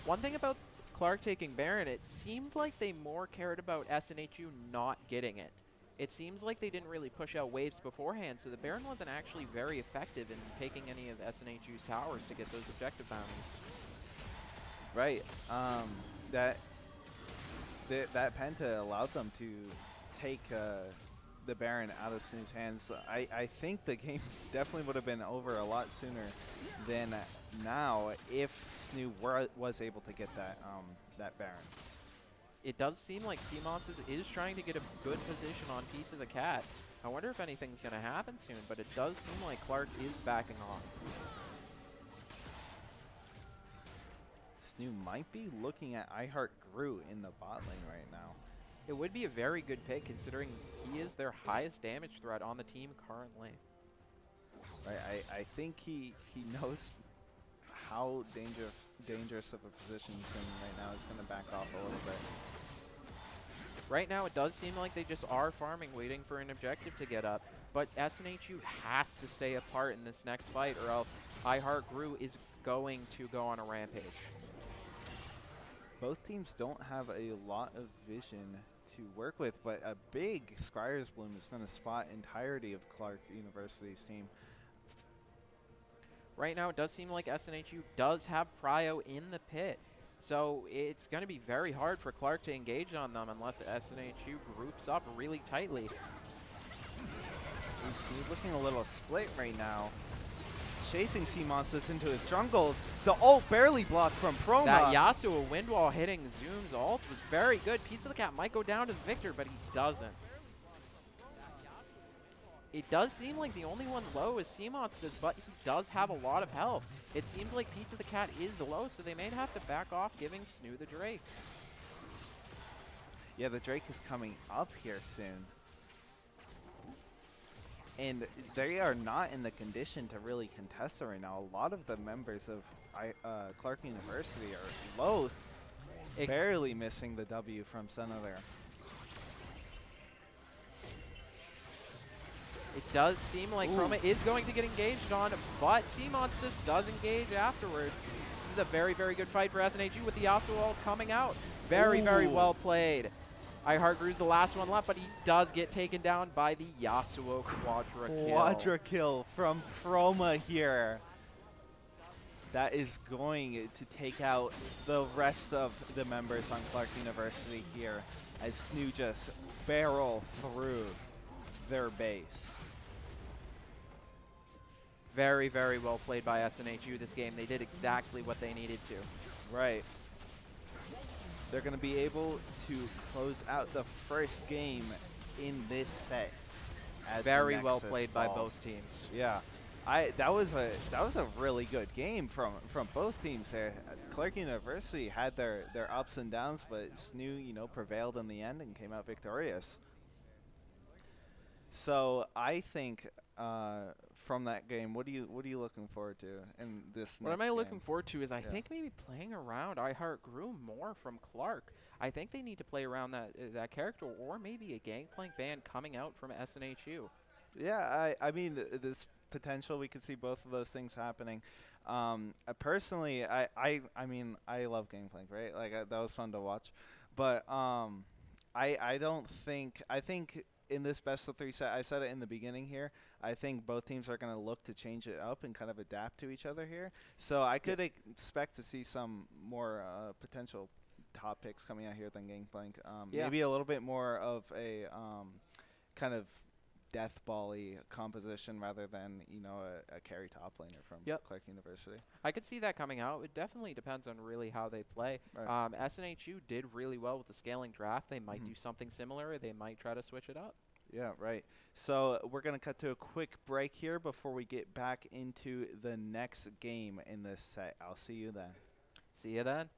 One thing about Clark taking Baron, it seemed like they more cared about SNHU not getting it. It seems like they didn't really push out waves beforehand, so the Baron wasn't actually very effective in taking any of SNHU's towers to get those objective bounties. Right. That that Penta allowed them to take the Baron out of Snoo's hands. I think the game definitely would have been over a lot sooner than now if Snoo was able to get that Baron. It does seem like C-Monsters is trying to get a good position on Pizza the Cat. I wonder if anything's going to happen soon, but it does seem like Clark is backing off. Snoo might be looking at I Heart Gru in the bot lane right now. It would be a very good pick considering he is their highest damage threat on the team currently. Right, I think he knows how dangerous of a position he's in right now. He's going to back off a little bit. Right now, it does seem like they just are farming, waiting for an objective to get up. But SNHU has to stay apart in this next fight, or else I Heart Gru is going to go on a rampage. Both teams don't have a lot of vision to work with, but a big Scryer's Bloom is going to spot entirety of Clark University's team. Right now, it does seem like SNHU does have Prio in the pit. So it's going to be very hard for Clark to engage on them unless SNHU groups up really tightly. He's looking a little split right now. Chasing C-Monsters into his jungle. The ult barely blocked from Chroma. That Yasuo wind wall hitting Zoom's ult was very good. Pizza the Cat might go down to the victor, but he doesn't. It does seem like the only one low is C-Monsters, but he does have a lot of health. It seems like Pizza the Cat is low, so they may have to back off giving Snoo the Drake. Yeah, the Drake is coming up here soon. And they are not in the condition to really contest it right now. A lot of the members of Clark University are low, barely missing the W from Senator. It does seem like Chroma is going to get engaged on, but C-Monsters does engage afterwards. This is a very, very good fight for SNHU with the Yasuo ult coming out. Very, very well played. I Heart Gru's the last one left, but he does get taken down by the Yasuo Quadra kill. Quadra kill from Chroma here. That is going to take out the rest of the members on Clark University here as Snoo just barrel through their base. Very, very well played by SNHU this game. They did exactly what they needed to. Right. They're going to be able to close out the first game in this set. As very well played by both teams. Yeah. That was a really good game from both teams there. Clark University had their ups and downs, but Snoo, prevailed in the end and came out victorious. So I think from that game, what are you looking forward to in this? What am I looking game? forward to is I think maybe playing around I Heart Gru more from Clark. I think they need to play around that character, or maybe a Gangplank ban coming out from SNHU. Yeah, I mean, this potential, we could see both of those things happening. Personally, I mean, I love Gangplank, right? Like that was fun to watch, but I don't think in this best of 3 set, I said it in the beginning here, I think both teams are going to look to change it up and kind of adapt to each other here. So I could expect to see some more potential top picks coming out here than Gangplank. Maybe a little bit more of a kind of death ball-y composition rather than a carry top laner from Clark University. I could see that coming out. It definitely depends on really how they play. Right. SNHU did really well with the scaling draft. They might do something similar. They might try to switch it up. Yeah, right. So we're going to cut to a quick break here before we get back into the next game in this set. I'll see you then. See you then.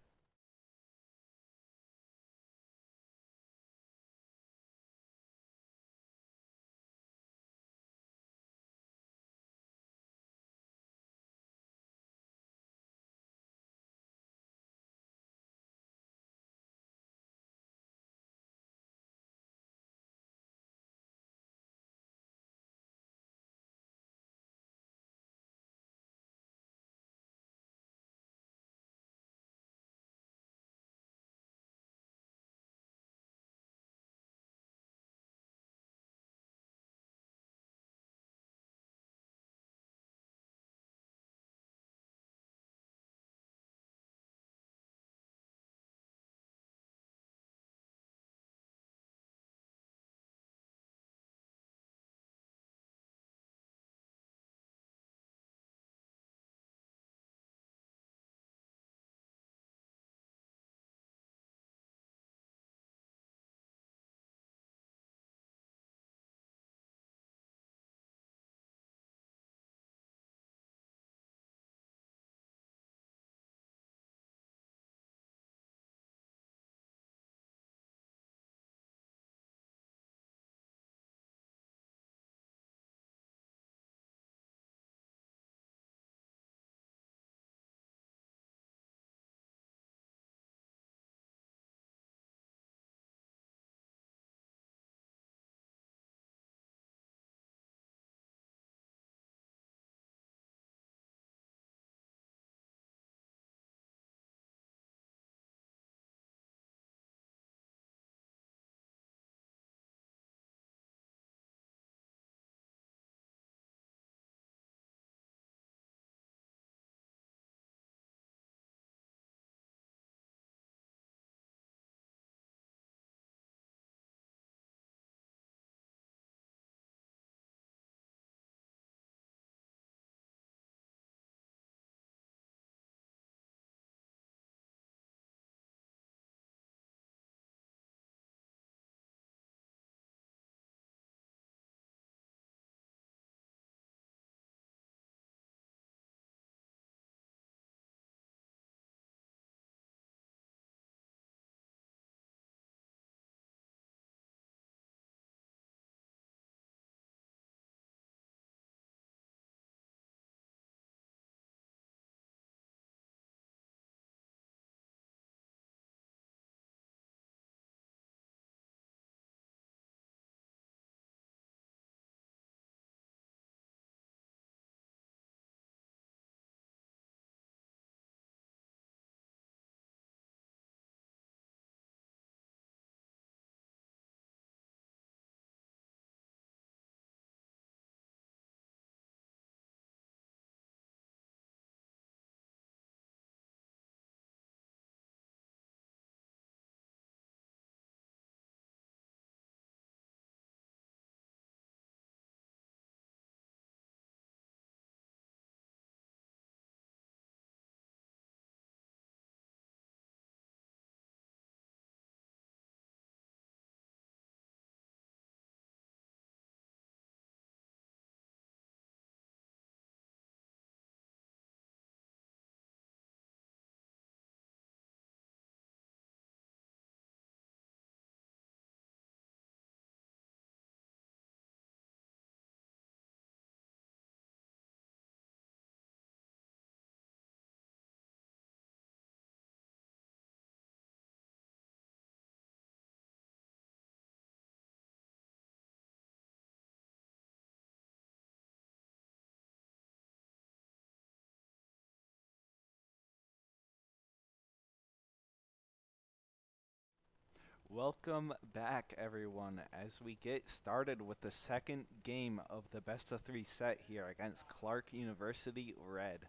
Welcome back, everyone, as we get started with the second game of the best of three set here against Clark University Red.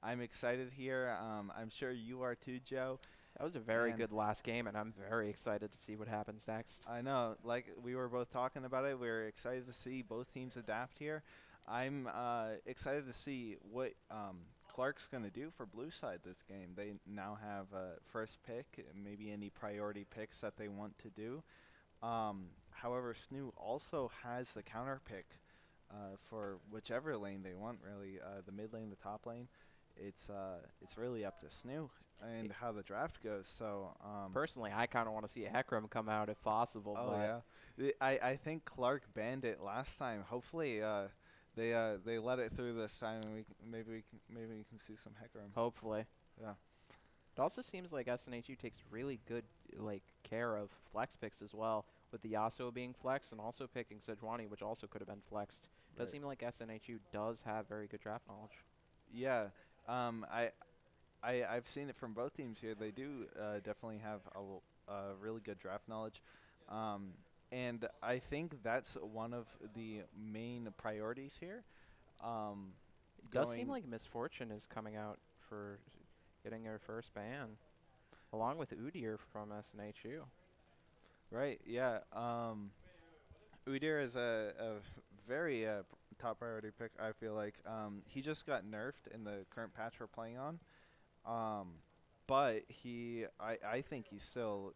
I'm excited here. I'm sure you are too, Joe. That was a very And good last game, and I'm very excited to see what happens next. I know, like we were both talking about it, we're excited to see both teams adapt here. I'm excited to see what Clark's going to do for blue side this game. They now have first pick, maybe any priority picks that they want to do. However, SNHU also has the counter pick for whichever lane they want, really. The mid lane, the top lane. It's really up to SNHU and how the draft goes. So Personally, I kind of want to see a Heckram come out if possible, oh but yeah, I think Clark banned it last time. Hopefully they let it through this time, and maybe we can see some Heckram. hopefully. Yeah. It also seems like SNHU takes really good care of flex picks as well, with the Yasuo being flexed and also picking Sejuani, which also could have been flexed. Does Right. seem like SNHU does have very good draft knowledge. Yeah. Um, I I've seen it from both teams here. They do definitely have a really good draft knowledge. Um, and I think that's one of the main priorities here. Um, It does seem going like Misfortune is coming out for getting her first ban, along with Udyr from SNHU. right, yeah. Udyr is a very top priority pick. I feel like he just got nerfed in the current patch we're playing on. Um, but I think he's still,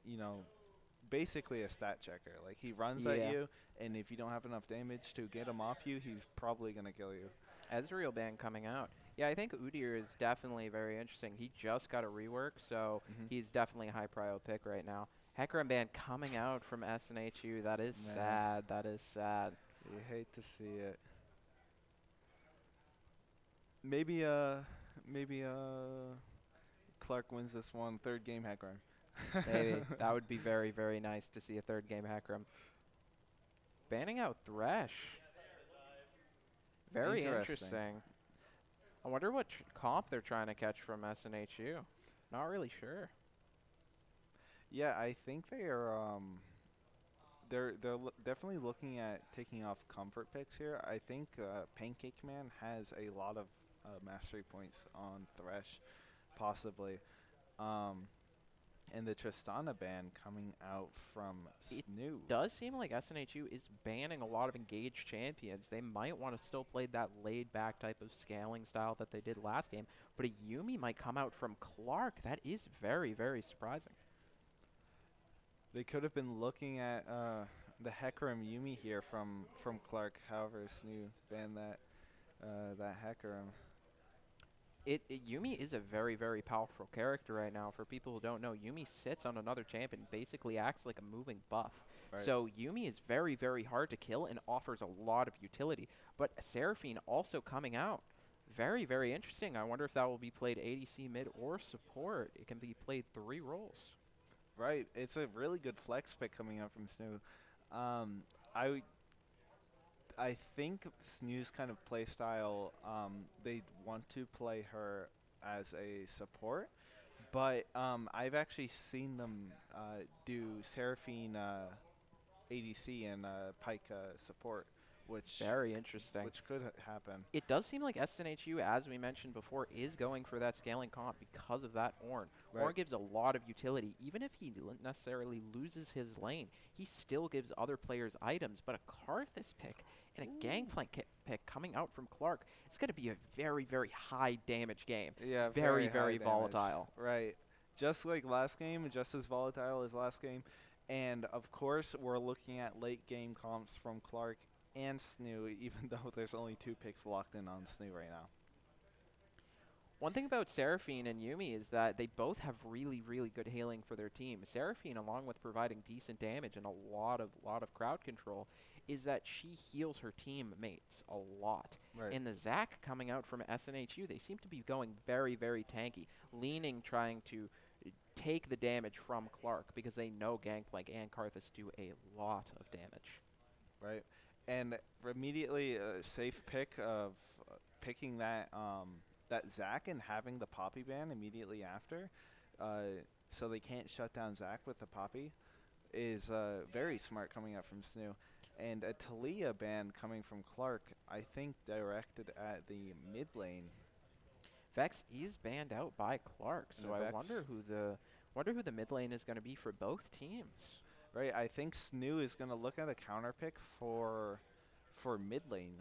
basically a stat checker. Like he runs at Yeah. you, and if you don't have enough damage to get him off you, he's probably gonna kill you. Ezreal ban coming out. Yeah, I think Udyr is definitely very interesting. He just got a rework, so Hmm. he's definitely a high prio pick right now. Hecarim ban coming out from SNHU. That is Man, sad. That is sad. you hate to see it. Maybe Clark wins this one, third game hack run. Maybe. That would be very, very nice to see a third game Hecarim. Banning out Thresh. Very Interesting. interesting. I wonder what comp they're trying to catch from SNHU. Not really sure. Yeah, I think they're definitely looking at taking off comfort picks here. I think Pancake Man has a lot of mastery points on Thresh, possibly. Um, and the Tristana ban coming out from It SNHU. does seem like SNHU is banning a lot of engaged champions. They might want to still play that laid-back type of scaling style that they did last game, but a Yuumi might come out from Clark. That is very, very surprising. They could have been looking at the Hecarim Yumi here from Clark. However, SNHU banned that Hecarim. Yuumi is a very, very powerful character right now. For people who don't know, Yuumi sits on another champion, basically acts like a moving buff. Right. So Yuumi is very, very hard to kill and offers a lot of utility. But Seraphine also coming out. Very, very interesting. I wonder if that will be played ADC mid or support. It can be played 3 roles. Right. It's a really good flex pick coming out from SNHU. I think SNHU's kind of play style, they want to play her as a support, but I've actually seen them do Seraphine ADC and Pike support, Very interesting. which could happen. It does seem like SNHU, as we mentioned before, is going for that scaling comp because of that Ornn. Right. Ornn gives a lot of utility. Even if he necessarily loses his lane, he still gives other players items. But a Karthus pick and a Gangplank pick coming out from Clark, it's going to be a very, very high damage game. Yeah, Very, high very damage. volatile. Right. Just like last game, just as volatile as last game. And of course, we're looking at late game comps from Clark and SNHU, even though there's only 2 picks locked in on SNHU right now. One thing about Seraphine and Yuumi is that they both have really, really good healing for their team. Seraphine, along with providing decent damage and a lot of crowd control, is that she heals her teammates a lot. Right. In the Zac coming out from SNHU, they seem to be going very, very tanky, leaning, trying to take the damage from Clark because they know Gangplank and Karthus do a lot of damage. Right. And immediately a safe pick of picking that Zac and having the Poppy ban immediately after, so they can't shut down Zac with the Poppy. is very smart coming up from SNU. And a Talia ban coming from Clark, I think directed at the mid lane. Vex is banned out by Clark, And so I Vex, wonder who the mid lane is going to be for both teams. right? I think SNU is going to look at a counter pick for mid lane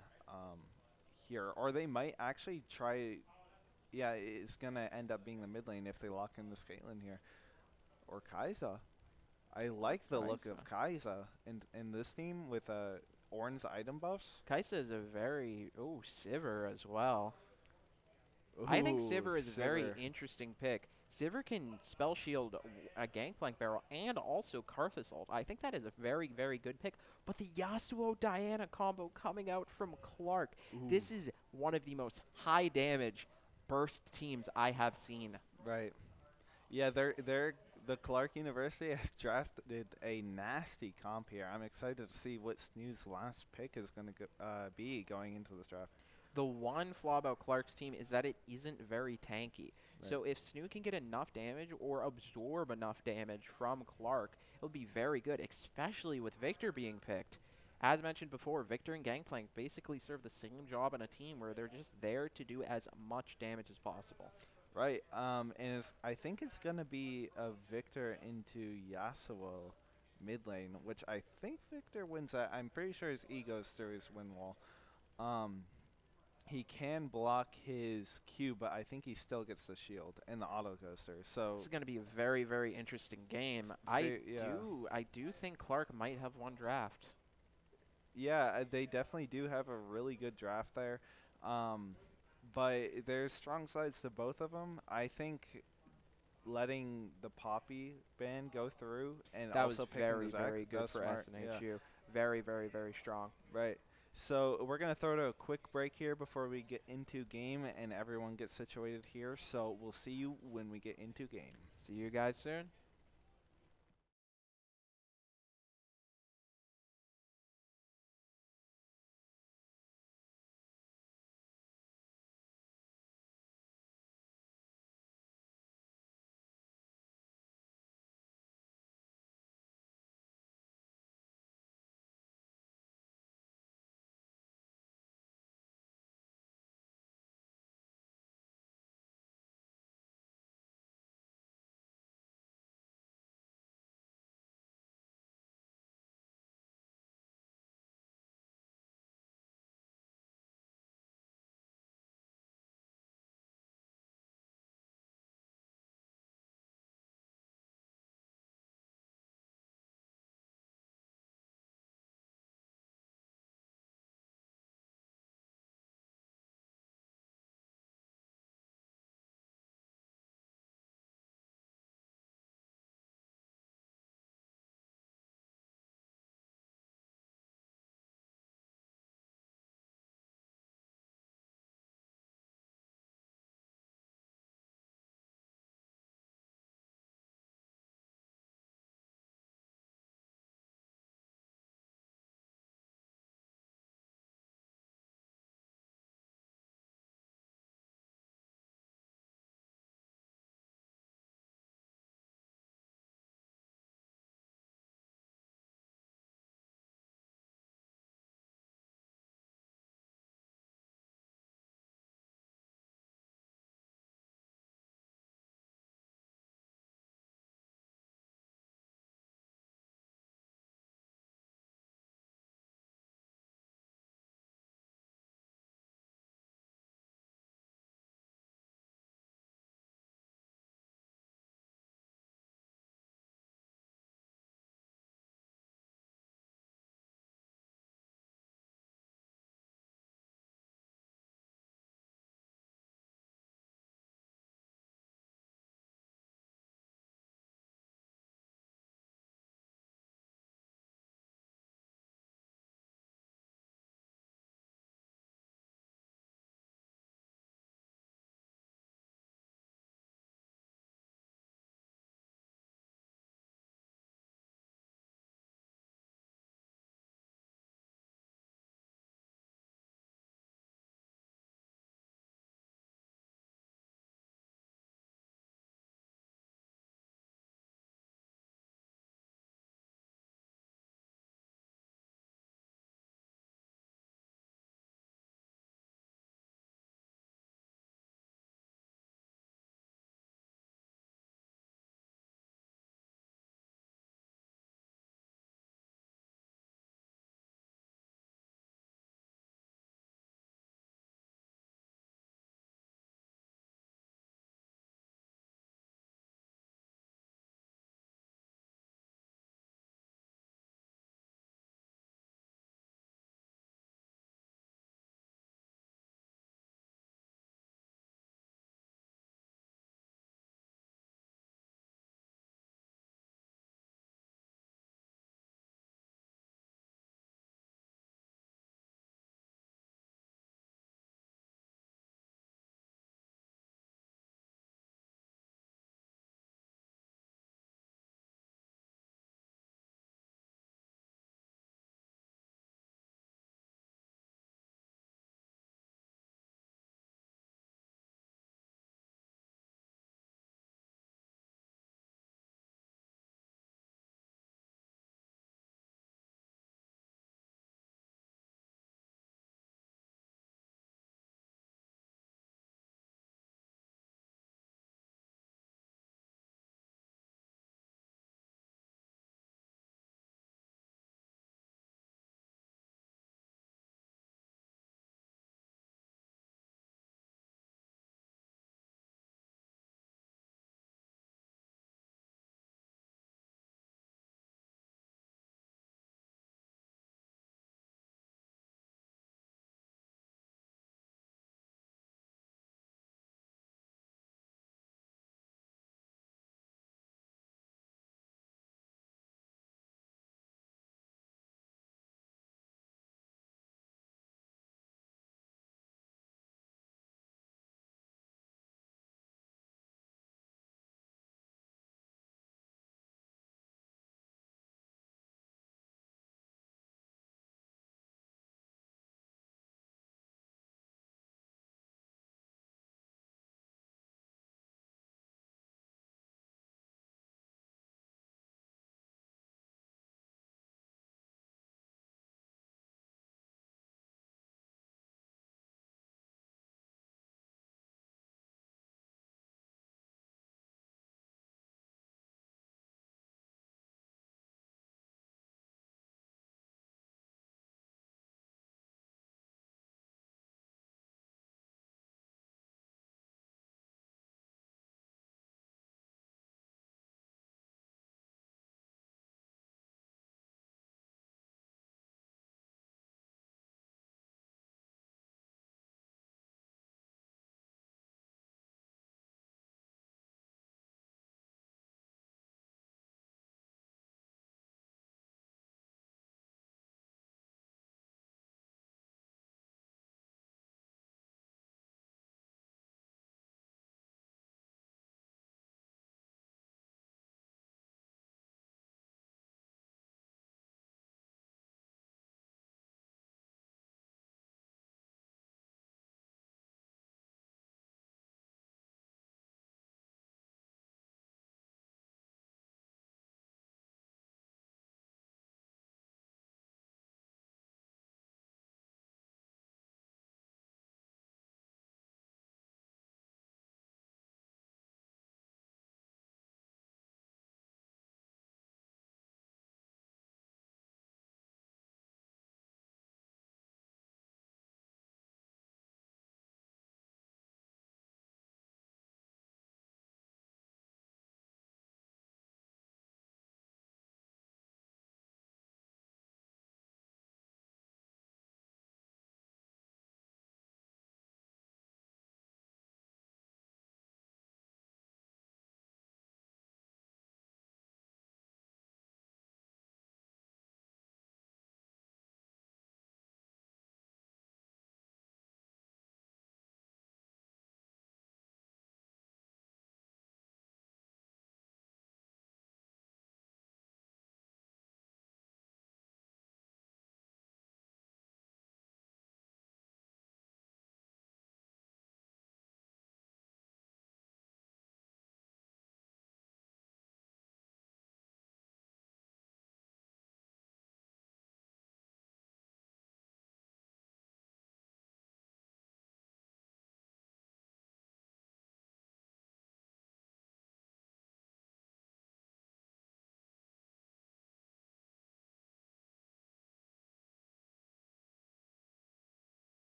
here, or they might actually try. Yeah, it's going to end up being the mid lane if they lock in the Caitlyn here or Kai'Sa. I like the look Kaisa. of Kai'Sa in this team with Ornn's item buffs. Kaisa is a very Sivir as well. I think Ooh, Sivir is a very Sivir. interesting pick. Sivir can spell shield a Gangplank barrel and also Karthus ult. I think that is a very, very good pick. But the Yasuo Diana combo coming out from Clark. Ooh, This is one of the most high damage burst teams I have seen. right. Yeah, they're the Clark University has drafted a nasty comp here. I'm excited to see what SNU's last pick is going to be going into this draft. The one flaw about Clark's team is that it isn't very tanky. Right. So if Snoo can get enough damage or absorb enough damage from Clark, it'll be very good, especially with Victor being picked. As mentioned before, Victor and Gangplank basically serve the same job in a team where they're just there to do as much damage as possible. Right. And I think it's gonna be a Victor into Yasuo mid lane, which I think Victor wins that. I'm pretty sure his E goes through his win wall. Um, he can block his Q, but I think he still gets the shield and the auto coaster. So This is going to be a very, very interesting game. yeah, I do think Clark might have one draft. yeah, they definitely do have a really good draft there. Um, but there's strong sides to both of them. I think letting the Poppy ban go through and That was also picking very, the Zac, very good that's for smart. Yeah, SNHU. Very, very, very strong. right. So we're gonna throw to a quick break here before we get into game and everyone gets situated here. So we'll see you when we get into game. See you guys soon.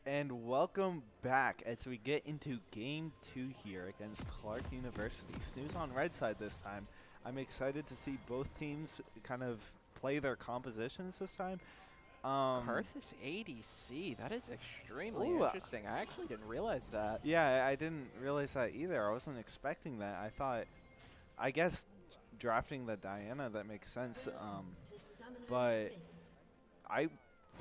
And welcome back as we get into Game 2 here against Clark University. SNHU's on red side this time. I'm excited to see both teams kind of play their compositions this time. Karthus ADC, that is extremely Ooh, interesting. I actually didn't realize that. Yeah, I didn't realize that either. I wasn't expecting that. I guess drafting the Diana, that makes sense. But I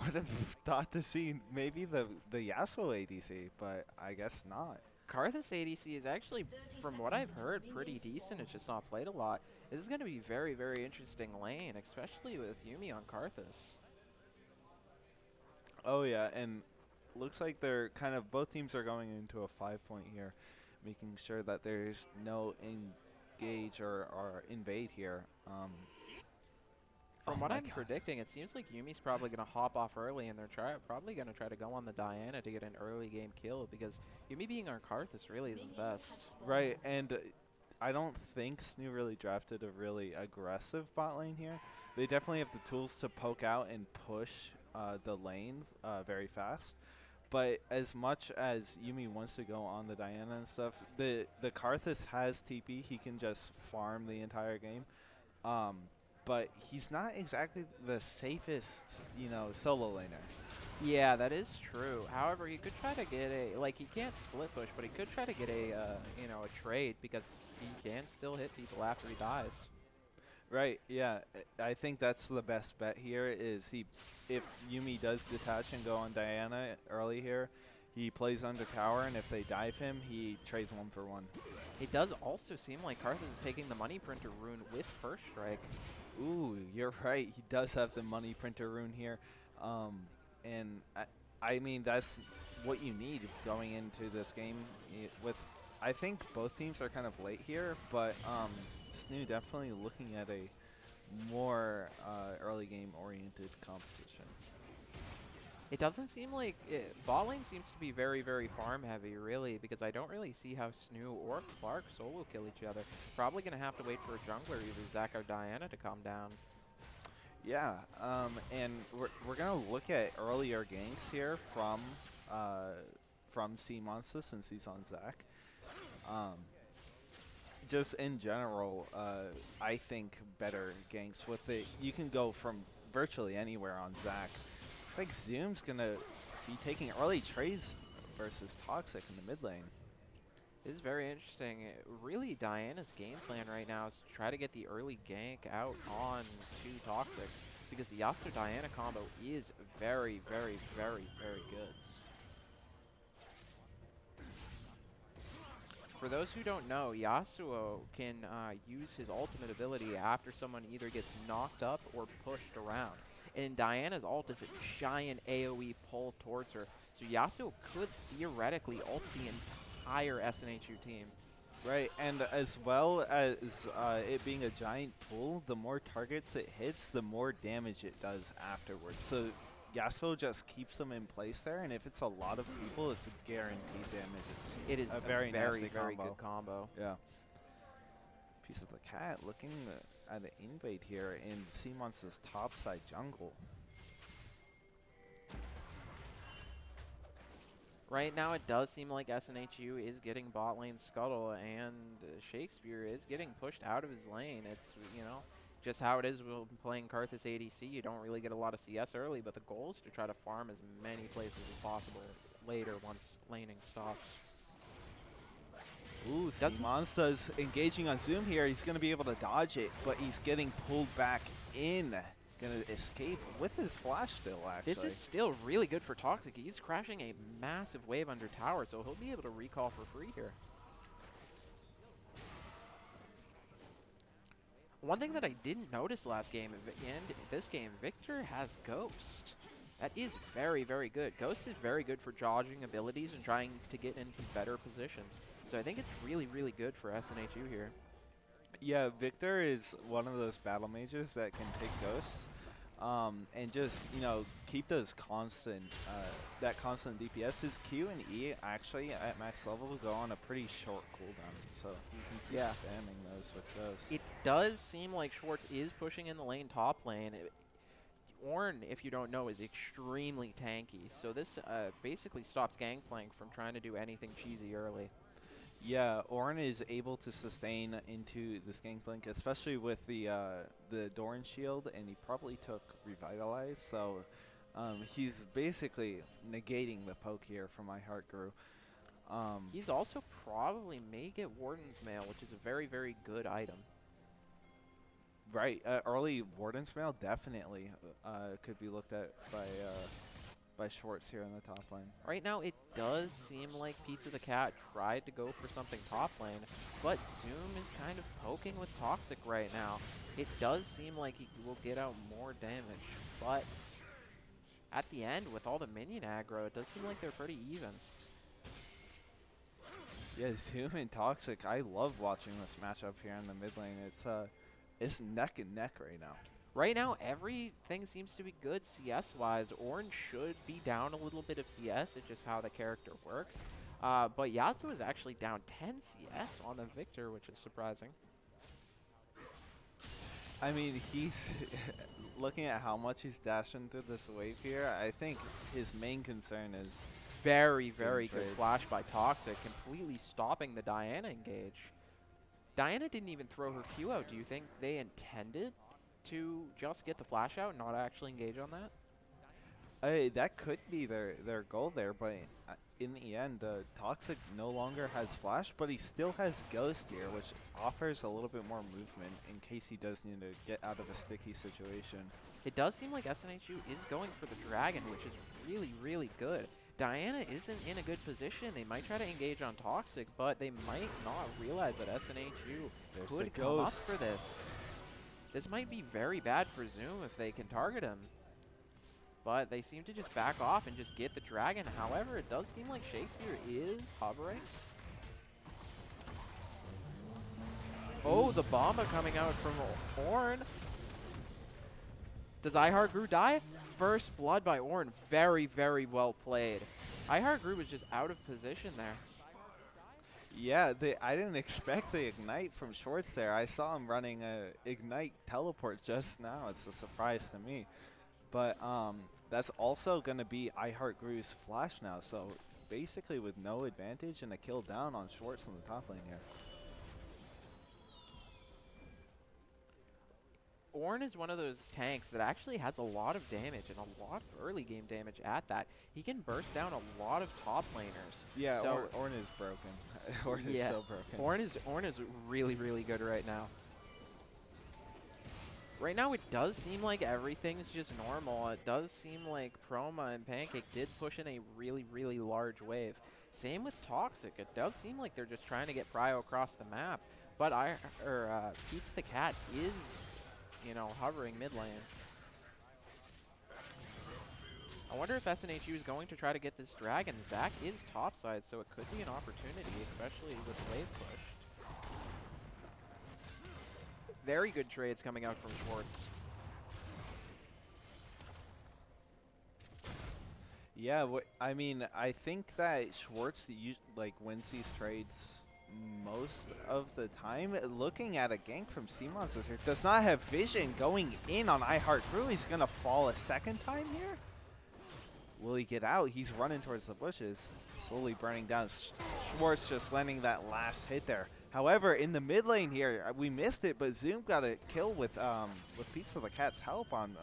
would have thought to see maybe the Yasuo ADC, but I guess not. Karthus ADC is actually, from what I've heard, pretty decent. It's just not played a lot. This is going to be very, very interesting lane, especially with Yuumi on Karthus. Oh yeah, and looks like they're kind of both teams are going into a 5-point here, making sure that there's no engage or invade here. From what I'm predicting, it seems like Yumi's probably going to hop off early, and they're probably going to try to go on the Diana to get an early game kill, because Yuumi being on Karthus really isn't the best. Right, and I don't think SNHU really drafted a really aggressive bot lane here. They definitely have the tools to poke out and push the lane very fast. But as much as Yuumi wants to go on the Diana and stuff, the Karthus has TP. He can just farm the entire game. But he's not exactly the safest, solo laner. Yeah, that is true. However, he could try to get he can't split push, but he could try to get a trade, because he can still hit people after he dies. Right, yeah. I think that's the best bet here is if Yuumi does detach and go on Diana early here, he plays under tower, and if they dive him, he trades 1-for-1. It does also seem like Karthus is taking the money printer rune with first strike. Ooh, you're right. He does have the money printer rune here. And I mean, that's what you need going into this game. I think both teams are kind of late here, but SNHU definitely looking at a more early game oriented competition. It doesn't seem like bot lane seems to be very, very farm heavy, really, because I don't really see how SNHU or Clark solo kill each other. Probably going to have to wait for a jungler, either Zac or Diana, to come down. Yeah, and we're going to look at earlier ganks here from C-Monster, since he's on Zac. Just in general, I think better ganks with it. You can go from virtually anywhere on Zac. It's like Zoom's going to be taking early trades versus Toxic in the mid lane. This is very interesting. Really, Diana's game plan right now is to try to get the early gank out on to Toxic, because the Yasuo-Diana combo is very, very, very, very good. For those who don't know, Yasuo can use his ultimate ability after someone either gets knocked up or pushed around. And Diana's ult is a giant AoE pull towards her. So Yasuo could theoretically ult the entire SNHU team. Right, and as well as it being a giant pull, the more targets it hits, the more damage it does afterwards. So Yasuo just keeps them in place there, and if it's a lot of people, it's a guaranteed damage. It is a very, very combo. good combo. Yeah. Piece of the cat looking at an invade here in C-Monster's topside jungle. Right now, it does seem like SNHU is getting bot lane scuttle, and Shakespeare is getting pushed out of his lane. It's, just how it is when playing Karthus ADC. You don't really get a lot of CS early, but the goal is to try to farm as many places as possible later once laning stops. Ooh, C-Monster's engaging on Zoom here. He's going to be able to dodge it, but he's getting pulled back in. Going to escape with his flash still, actually. This is still really good for Toxic. He's crashing a massive wave under tower, so he'll be able to recall for free here. One thing that I didn't notice last game and this game, Victor has Ghost. That is very, very good. Ghost is very good for dodging abilities and trying to get into better positions. So I think it's really, really good for SNHU here. Yeah, Victor is one of those battle mages that can take Ghosts and just, keep those constant, that constant DPS. His Q and E actually at max level go on a pretty short cooldown, so you can keep spamming those with Ghosts. It does seem like Schwartz is pushing in the lane top lane. Ornn, if you don't know, is extremely tanky. So this basically stops Gangplank from trying to do anything cheesy early. Yeah, Ornn is able to sustain into this Gangplank, especially with the Doran shield, and he probably took Revitalize, so he's basically negating the poke here from My Heart Grew. He's also probably may get Warden's Mail, which is a very, very good item. Right, early Warden's Mail definitely could be looked at by Schwartz here in the top lane. Right now, it does seem like Pizza the Cat tried to go for something top lane, but Zoom is kind of poking with Toxic right now. It does seem like he will get out more damage, but at the end, with all the minion aggro, it does seem like they're pretty even. Yeah, Zoom and Toxic, I love watching this matchup here in the mid lane. It's neck and neck right now. Right now, everything seems to be good CS-wise. Ornn should be down a little bit of CS. It's just how the character works. But Yasuo is actually down 10 CS on a Victor, which is surprising. I mean, he's looking at how much he's dashing through this wave here. I think his main concern is very, very good flash by Toxic, completely stopping the Diana engage. Diana didn't even throw her Q out. Do you think they intended to just get the flash out and not actually engage on that? That could be their goal there, but in the end, Toxic no longer has flash, but he still has Ghost here, which offers a little bit more movement in case he does need to get out of a sticky situation. It does seem like SNHU is going for the Dragon, which is really, really good. Diana isn't in a good position. They might try to engage on Toxic, but they might not realize that SNHU could come up for this. This might be very bad for Zoom if they can target him. But they seem to just back off and just get the Dragon. However, it does seem like Shakespeare is hovering. Oh, the Bomba coming out from Ornn. Does iHeartGrew die? First blood by Ornn. Very, very well played. iHeartGrew was just out of position there. Yeah, I didn't expect the Ignite from Schwartz there. I saw him running a Ignite teleport just now. It's a surprise to me. But that's also going to be iHeartGrew's flash now. So basically with no advantage and a kill down on Schwartz in the top lane here. Ornn is one of those tanks that actually has a lot of damage and a lot of early game damage at that. He can burst down a lot of top laners. Yeah, so Ornn is broken. Ornn is so broken. Ornn is really, really good right now. Right now, it does seem like everything's just normal. It does seem like Proma and Pancake did push in a really, really large wave. Same with Toxic. It does seem like they're just trying to get Prio across the map. But Pizza the Cat is, you know, hovering mid lane. I wonder if SNHU is going to try to get this Dragon. Zac is topside, so it could be an opportunity, especially with wave push. Very good trades coming out from Schwartz. Yeah, I mean, I think that Schwartz wins these trades most of the time. Looking at a gank from C-Monsters here, does not have vision going in on iHeartGrew. He's going to fall a second time here. Will he get out? He's running towards the bushes, slowly burning down. Schwartz just landing that last hit there. However, in the mid lane here, we missed it, but Zoom got a kill with Pizza the Cat's help on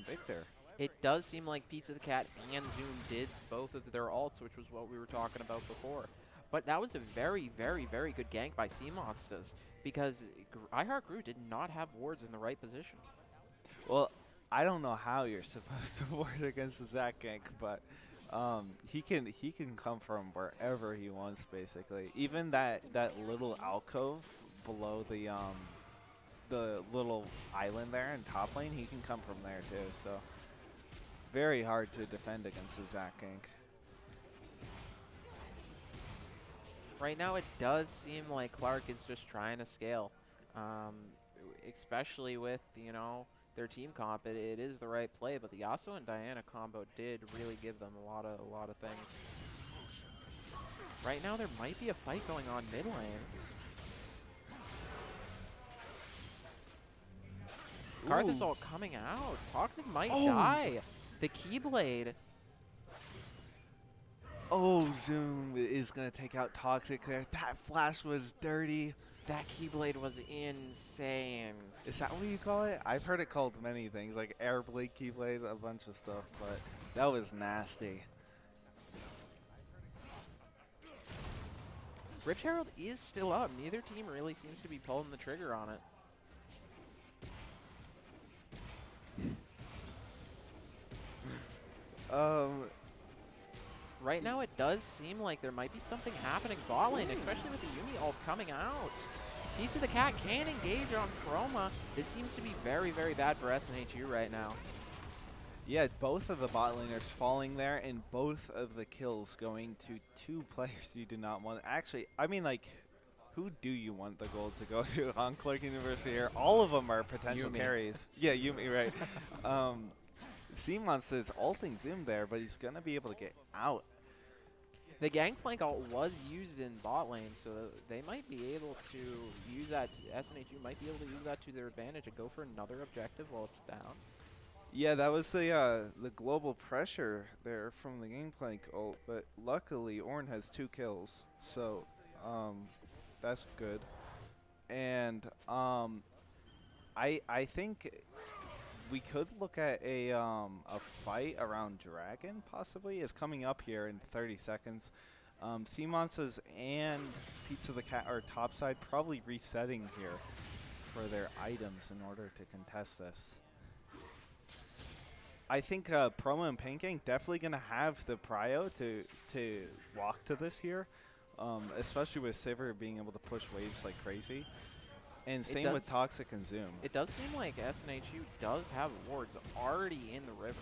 Victor. It does seem like Pizza the Cat and Zoom did both of their ults, which was what we were talking about before. But that was a very, very, very good gank by C-Monsters because iHeartGrew did not have wards in the right position. Well, I don't know how you're supposed to ward against the Zac gank, but he can come from wherever he wants, basically. Even that little alcove below the little island there in top lane, he can come from there too. So very hard to defend against the Zac gank. Right now, it does seem like Clark is just trying to scale, especially with, you know, their team comp. It is the right play, but the Yasuo and Diana combo did really give them a lot of things. Right now, there might be a fight going on mid lane. Karthus Ooh. ult coming out. Toxic might Oh. die. The Keyblade. Oh, Zoom is going to take out Toxic there. That flash was dirty. That Keyblade was insane. Is that what you call it? I've heard it called many things, like Air Blade, Keyblade, a bunch of stuff, but that was nasty. Rift Herald is still up. Neither team really seems to be pulling the trigger on it. Right now, it does seem like there might be something happening bot lane, especially with the Yuumi ult coming out. Pizza the Cat can engage on Chroma. This seems to be very, very bad for SNHU right now. Yeah, both of the bot laners falling there, and both of the kills going to 2 players you do not want. Actually, I mean, like, who do you want the gold to go to on Clark University here? All of them are potential Yuumi. carries. Yeah, Yuumi, right. Simons is ulting Zoom there, but he's going to be able to get out. The Gangplank ult was used in bot lane, so they might be able to use that. SNHU might be able to use that to their advantage and go for another objective while it's down. Yeah, that was the global pressure there from the Gangplank ult, but luckily Ornn has 2 kills, so that's good. And I think we could look at a fight around Dragon, possibly, is coming up here in 30 seconds. Simons's and Pizza the Cat are topside, probably resetting here for their items in order to contest this. I think Promo and Pancake definitely going to have the prio to walk to this here, especially with Sivir being able to push waves like crazy. And same with Toxic and Zoom. It does seem like SNHU does have wards already in the river.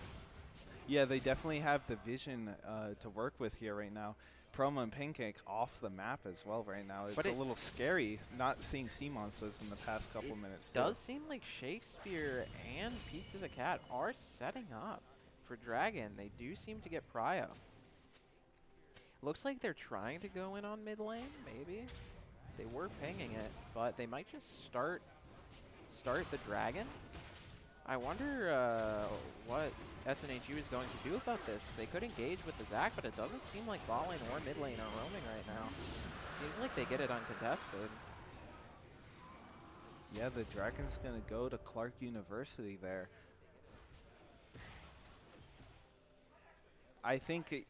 Yeah, they definitely have the vision to work with here right now. Promo and Pancake off the map as well right now. It's a little scary not seeing sea monsters in the past couple minutes. It does seem like Shakespeare and Pizza the Cat are setting up for Dragon. They do seem to get prio. Looks like they're trying to go in on mid lane, maybe. They were pinging it, but they might just start the Dragon. I wonder what SNHU is going to do about this. They could engage with the Zac, but it doesn't seem like bot lane or mid lane are roaming right now. Seems like they get it uncontested. Yeah, the Dragon's going to go to Clark University there. I think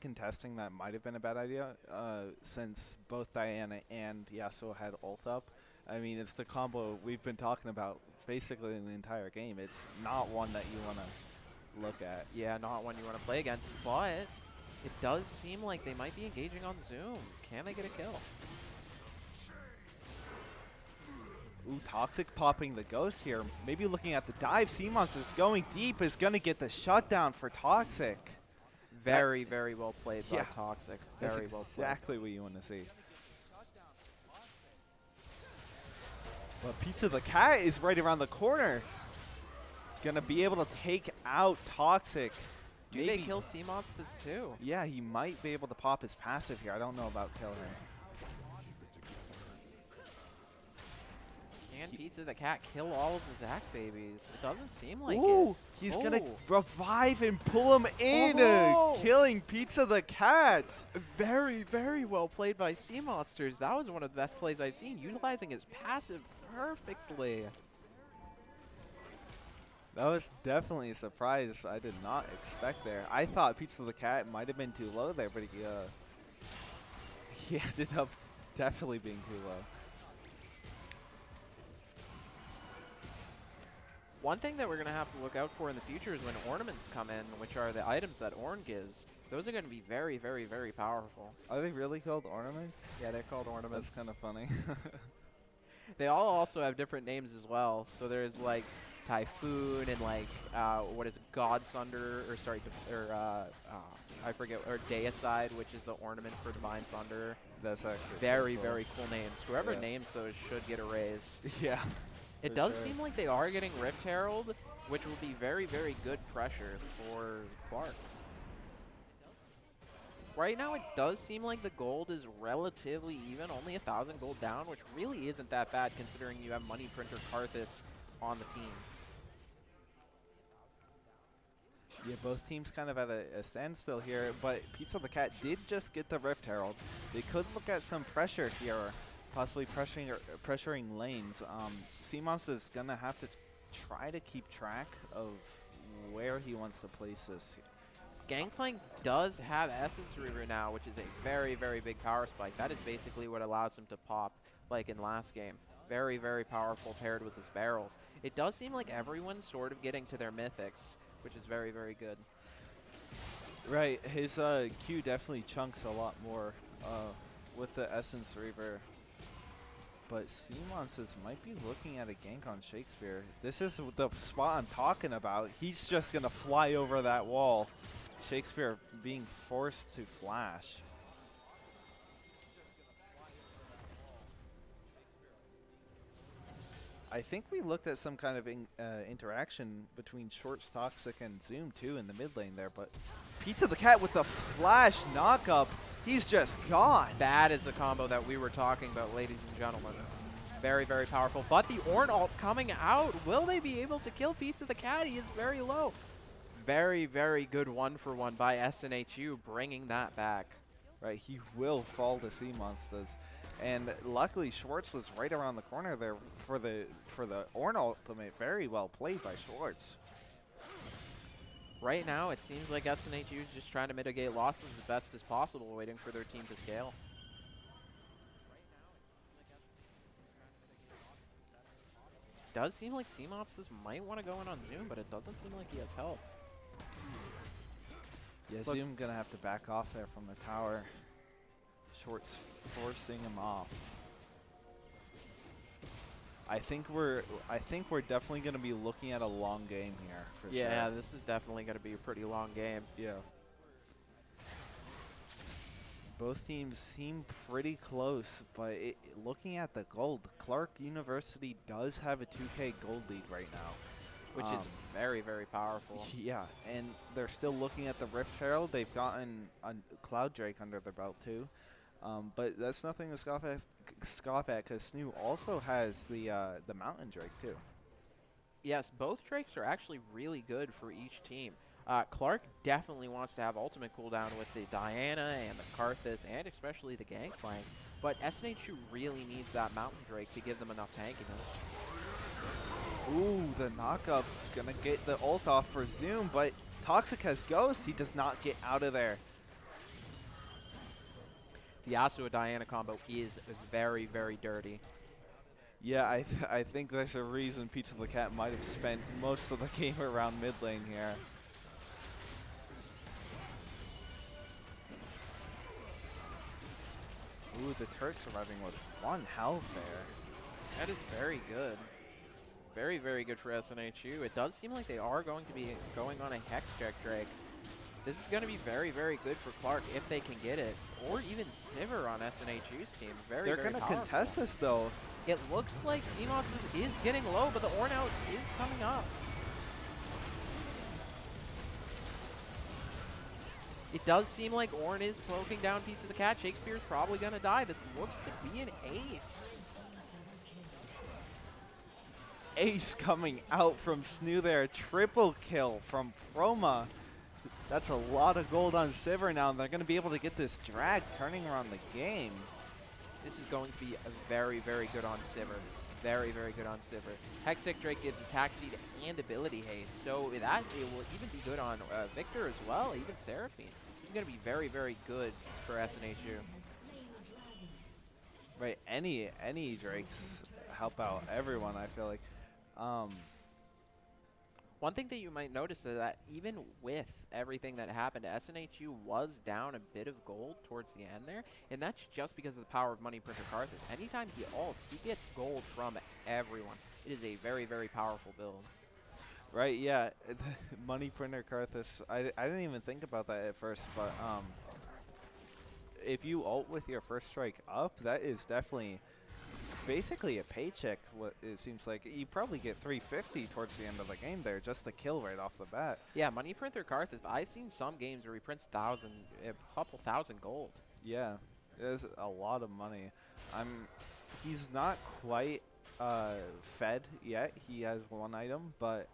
contesting that might have been a bad idea since both Diana and Yasuo had ult up. I mean, it's the combo we've been talking about basically in the entire game. It's not one that you want to look at. Yeah, not one you want to play against, but it does seem like they might be engaging on Zoom. Can they get a kill? Ooh, Toxic popping the ghost here. Maybe looking at the dive. Simons is going deep, is going to get the shutdown for Toxic. Very, very well played by Toxic. Very That's well played. exactly what you want to see. But Pizza the Cat is right around the corner. Gonna be able to take out Toxic. Do they kill Sea Monsters too? Yeah, he might be able to pop his passive here. I don't know about kill him. Can Pizza the Cat kill all of the Zac babies? It doesn't seem like it. He's gonna revive and pull him in, killing Pizza the Cat. Very, very well played by Sea Monsters. That was one of the best plays I've seen, utilizing his passive perfectly. That was definitely a surprise I did not expect there. I thought Pizza the Cat might have been too low there, but he ended up definitely being too low. One thing that we're going to have to look out for in the future is when ornaments come in, which are the items that Ornn gives. Those are going to be very, very, very powerful. Are they really called ornaments? Yeah, they're called ornaments. That's kind of funny. They all also have different names as well. So there's like Typhoon and like what is it, God Sunder, or sorry, I forget, or Deicide, which is the ornament for Divine Sunder. That's actually very, cool. very cool names. Whoever names those should get a raise. Yeah. It does seem like they are getting Rift Herald, which will be very, very good pressure for Clark. Right now, it does seem like the gold is relatively even, only 1,000 gold down, which really isn't that bad considering you have Money Printer Karthus on the team. Yeah, both teams kind of at a standstill here, but Pizza the Cat did just get the Rift Herald. They could look at some pressure here, possibly pressuring lanes. CMOS is going to have to try to keep track of where he wants to place this. Gangplank does have Essence Reaver now, which is a very, very big power spike. That is basically what allows him to pop like in last game. Very, very powerful paired with his barrels. It does seem like everyone's sort of getting to their mythics, which is very, very good. Right, his Q definitely chunks a lot more with the Essence Reaver. But C-Monsters might be looking at a gank on Shakespeare. This is the spot I'm talking about. He's just going to fly over that wall. Shakespeare being forced to flash. I think we looked at some kind of interaction between Shorts, Toxic, and Zoom too in the mid lane there, but Pizza the Cat with the flash knock-up, he's just gone. That is the combo that we were talking about, ladies and gentlemen. Very, very powerful. But the Ornn ult coming out, will they be able to kill Pizza the Cat? He is very low. Very, very good one-for-one by SNHU, bringing that back. Right, he will fall to Sea Monsters. And luckily, Schwartz was right around the corner there for the Ornn ultimate. Very well played by Schwartz. Right now, it seems like SNHU is just trying to mitigate losses as best as possible, waiting for their team to scale. Does seem like C-Monsters might want to go in on Zoom, but it doesn't seem like he has help. Yeah, Zoom gonna have to back off there from the tower. Shorts forcing him off. I think we're definitely gonna be looking at a long game here for sure. Yeah, this is definitely gonna be a pretty long game. Yeah. Both teams seem pretty close, but looking at the gold, Clark University does have a 2K gold lead right now. Which is very, very powerful. Yeah, and they're still looking at the Rift Herald. They've gotten a Cloud Drake under their belt too. But that's nothing to scoff at, because SNHU also has the Mountain Drake too. Yes, both Drakes are actually really good for each team. Clark definitely wants to have ultimate cooldown with the Diana and the Karthus and especially the Gangplank, but SNHU really needs that Mountain Drake to give them enough tankiness. Ooh, the knock-up gonna get the ult off for Zoom, but Toxic has Ghost. He does not get out of there. The Yasuo-Diana combo is very, very dirty. Yeah, I think there's a reason Pizza the Cat might have spent most of the game around mid lane here. Ooh, the turret surviving with 1 health there. That is very good. Very, very good for SNHU. It does seem like they are going to be going on a Hex check Drake. This is going to be very, very good for Clark if they can get it. Or even Sivir on SNHU's team. Very, They're very going to contest this though. It looks like C-Monsters is getting low, but the Ornn out is coming up. It does seem like Ornn is poking down Pizza the Cat. Shakespeare's probably going to die. This looks to be an ace. Ace coming out from SNHU there. Triple kill from Proma. That's a lot of gold on Sivir now. They're going to be able to get this drag turning around the game. This is going to be a very, very good on Sivir. Very, very good on Sivir. Hextech Drake gives attack speed and ability haste, so that it will even be good on Victor as well, even Seraphine. This is going to be very, very good for SNHU. Right, any Drakes help out everyone, I feel like. One thing that you might notice is that even with everything that happened, SNHU was down a bit of gold towards the end there, and that's just because of the power of Money Printer Karthus. Anytime he ults, he gets gold from everyone. It is a very, very powerful build. Right, yeah. Money Printer Karthus, I didn't even think about that at first, but if you ult with your first strike up, that is definitely basically a paycheck. What it seems like you probably get 350 towards the end of the game there just to kill right off the bat. Yeah, Money Printer Karthus. I've seen some games where he prints a couple thousand gold. Yeah, it's a lot of money. He's not quite fed yet. He has 1 item, but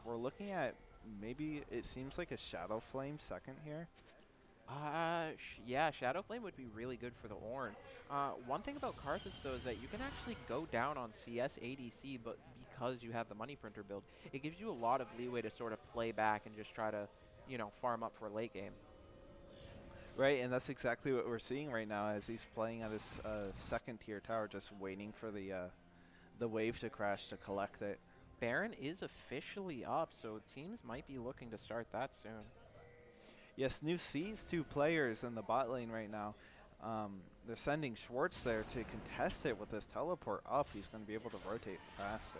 we're looking at maybe it seems like a Shadow Flame second here. Yeah, Shadow Flame would be really good for the Ornn. One thing about Karthus, though, is that you can actually go down on CS ADC, but because you have the Money Printer build, it gives you a lot of leeway to sort of play back and just try to, you know, farm up for late game. Right, and that's exactly what we're seeing right now as he's playing at his second tier tower, just waiting for the wave to crash to collect it. Baron is officially up, so teams might be looking to start that soon. Yes, SNHU sees 2 players in the bot lane right now. They're sending Schwartz there to contest it with this teleport up. He's going to be able to rotate faster.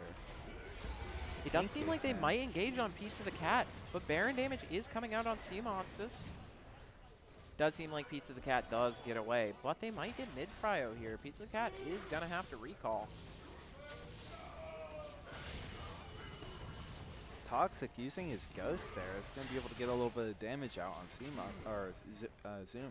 It does seem like they might engage on Pizza the Cat, but Baron damage is coming out on Sea Monsters. Does seem like Pizza the Cat does get away, but they might get mid-prio here. Pizza the Cat is going to have to recall. Toxic using his ghost there is going to be able to get a little bit of damage out on Seamon or Zoom.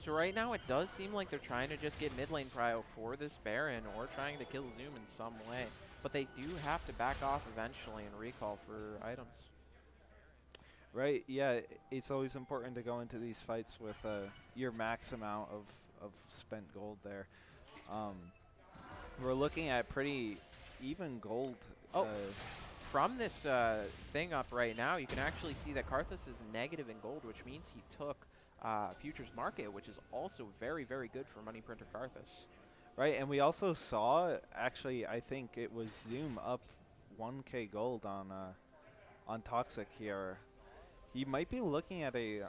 So right now it does seem like they're trying to just get mid lane prio for this Baron or trying to kill Zoom in some way. But they do have to back off eventually and recall for items. Right, yeah, it's always important to go into these fights with your max amount of spent gold there. We're looking at pretty even gold. From this thing up right now, you can actually see that Karthus is negative in gold, which means he took Futures Market, which is also very, very good for Money Printer Karthus. Right, and we also saw, actually, I think it was Zoom up 1k gold on Toxic here. He might be looking at a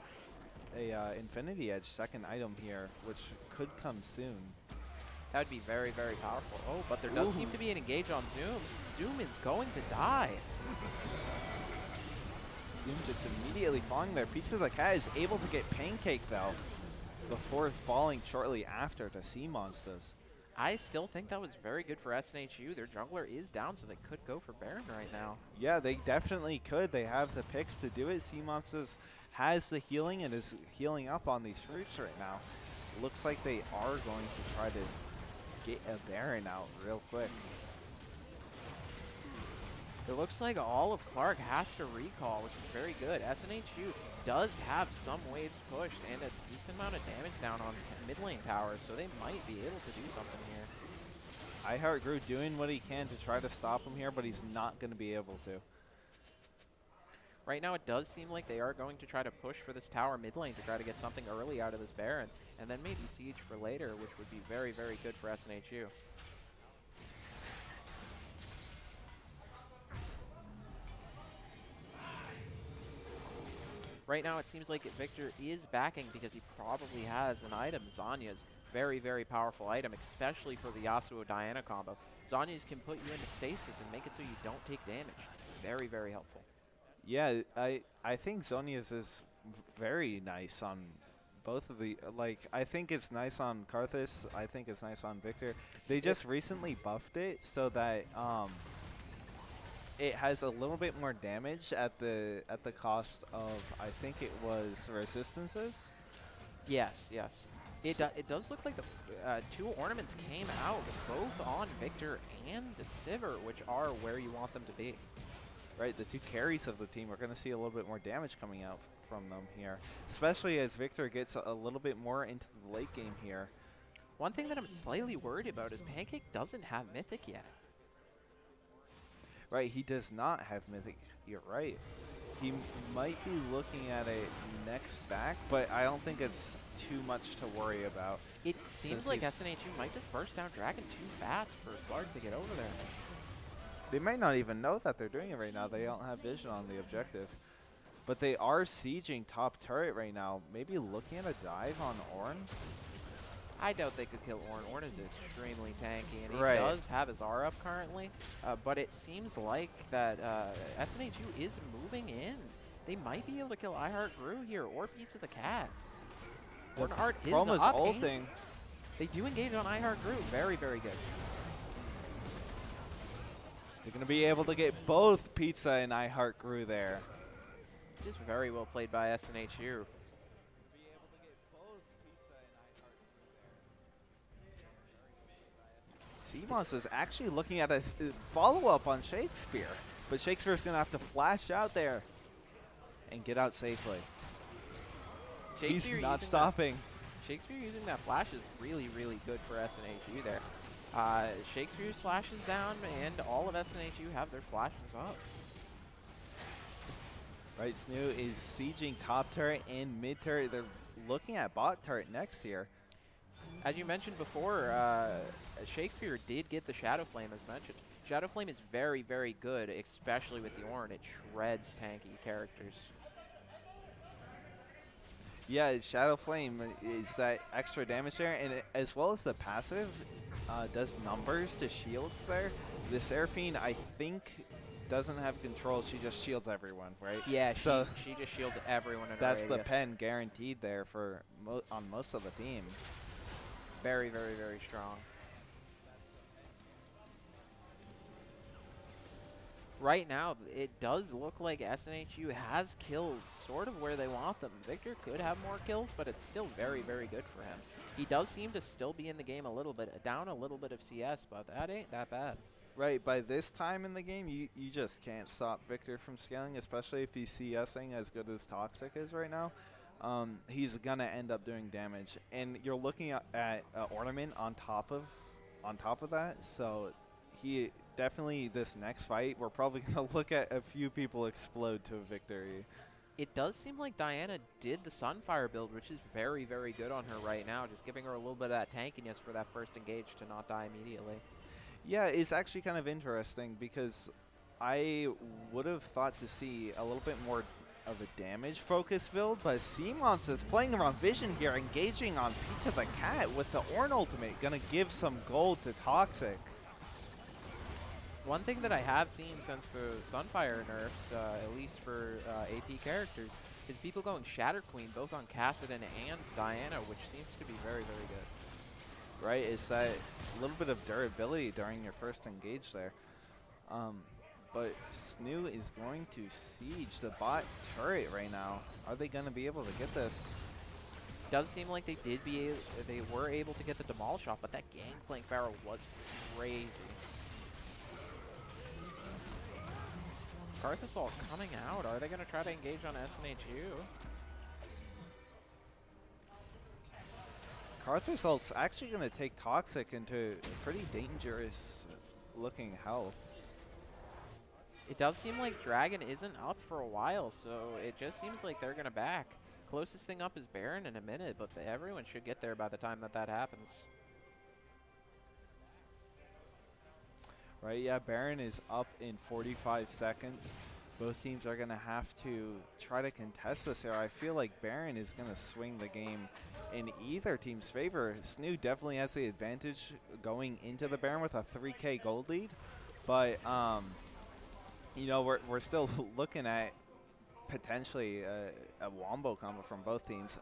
Infinity Edge second item here, which could come soon. That would be very, very powerful. Oh, but there does seem to be an engage on Zoom. Zoom is going to die. Zoom just immediately falling there. Pizza the Cat is able to get Pancake, though, before falling shortly after to Sea Monsters. I still think that was very good for SNHU. Their jungler is down, so they could go for Baron right now. Yeah, they definitely could. They have the picks to do it. Sea Monsters has the healing and is healing up on these fruits right now. Looks like they are going to try to get a Baron out real quick. It looks like all of Clark has to recall, which is very good. SNHU does have some waves pushed and a decent amount of damage down on mid lane towers, so they might be able to do something here. iHeartGrew doing what he can to try to stop him here, but he's not going to be able to. Right now it does seem like they are going to try to push for this tower mid lane to try to get something early out of this Baron, and then maybe Siege for later, which would be very, very good for SNHU. Right now it seems like Victor is backing because he probably has an item. Zhonya's very, very powerful item, especially for the Yasuo Diana combo. Zhonya's can put you into stasis and make it so you don't take damage. Very, very helpful. Yeah, I think Zhonya's is very nice on both of the, I think it's nice on Karthus. I think it's nice on Victor. They just recently buffed it so that it has a little bit more damage at the cost of, I think it was resistances. Yes, yes. It does look like the 2 ornaments came out, both on Victor and Sivir, which are where you want them to be. Right, the 2 carries of the team are going to see a little bit more damage coming out from them here, especially as Victor gets a little bit more into the late game here. One thing that I'm slightly worried about is Pancake doesn't have Mythic yet. Right, he does not have Mythic. You're right. He might be looking at a next back, but I don't think it's too much to worry about. It seems like SNHU might just burst down Dragon too fast for Clark to get over there. They might not even know that they're doing it right now. They don't have vision on the objective. But they are sieging top turret right now. Maybe looking at a dive on Ornn? I doubt they could kill Ornn. Ornn is extremely tanky, and he right. does have his R up currently. But it seems like that SNHU is moving in. They might be able to kill iHeartGrew here, or Pizza the Cat. The Art is Chroma's up. ulting. They do engage on iHeartGrew. Very, very good. They're going to be able to get both Pizza and iHeartGrew there. Just very well played by SNHU. Seamoss is actually looking at a follow-up on Shakespeare. But Shakespeare's going to have to flash out there and get out safely. He's not stopping. Shakespeare using that flash is really, really good for SNHU there. Shakespeare's flashes down, and all of SNHU have their flashes up. Right, SNHU is sieging top turret and mid turret. They're looking at bot turret next here. As you mentioned before, Shakespeare did get the Shadow Flame, as mentioned. Shadow Flame is very, very good, especially with the Ornn. It shreds tanky characters. Yeah, Shadow Flame is that extra damage there, and as well as the passive does numbers to shields there. The Seraphine, I think, doesn't have control. She just shields everyone, right? Yeah, so she just shields everyone in that's a the radius. pen guaranteed there for on most of the team. Very, very, very strong. Right now, it does look like SNHU has kills sort of where they want them. Victor could have more kills, but it's still very, very good for him. He does seem to still be in the game a little bit, down a little bit of CS, but that ain't that bad. Right, by this time in the game, you just can't stop Victor from scaling, especially if he's CSing as good as Toxic is right now. He's going to end up doing damage. And you're looking at Ornament on top of that, so he definitely, this next fight, we're probably going to look at a few people explode to a victory. It does seem like Diana did the Sunfire build, which is very, very good on her right now, just giving her a little bit of that tankiness for that first engage to not die immediately. Yeah, it's actually kind of interesting because I would have thought to see a little bit more of a damage-focused build, but Seamoss is playing around Vision here, engaging on Pizza the Cat with the Ornn ultimate, gonna give some gold to Toxic. One thing that I have seen since the Sunfire nerfs, at least for AP characters, is people going Shatter Queen both on Kassadin and Diana, which seems to be very, very good. Right, it's that little bit of durability during your first engage there. But SNHU is going to siege the bot turret right now. Are they going to be able to get this? Does seem like they were able to get the Demolish shot, but that Gangplank barrel was crazy. Karthus coming out. Are they going to try to engage on SNHU? Karthus ult's actually going to take Toxic into a pretty dangerous looking health. It does seem like Dragon isn't up for a while, so it just seems like they're going to back. Closest thing up is Baron in a minute, but everyone should get there by the time that happens. Right, yeah, Baron is up in 45 seconds. Both teams are going to have to try to contest this here. I feel like Baron is going to swing the game in either team's favor. SNHU definitely has the advantage going into the Baron with a 3K gold lead. But, you know, we're still looking at potentially a wombo combo from both teams.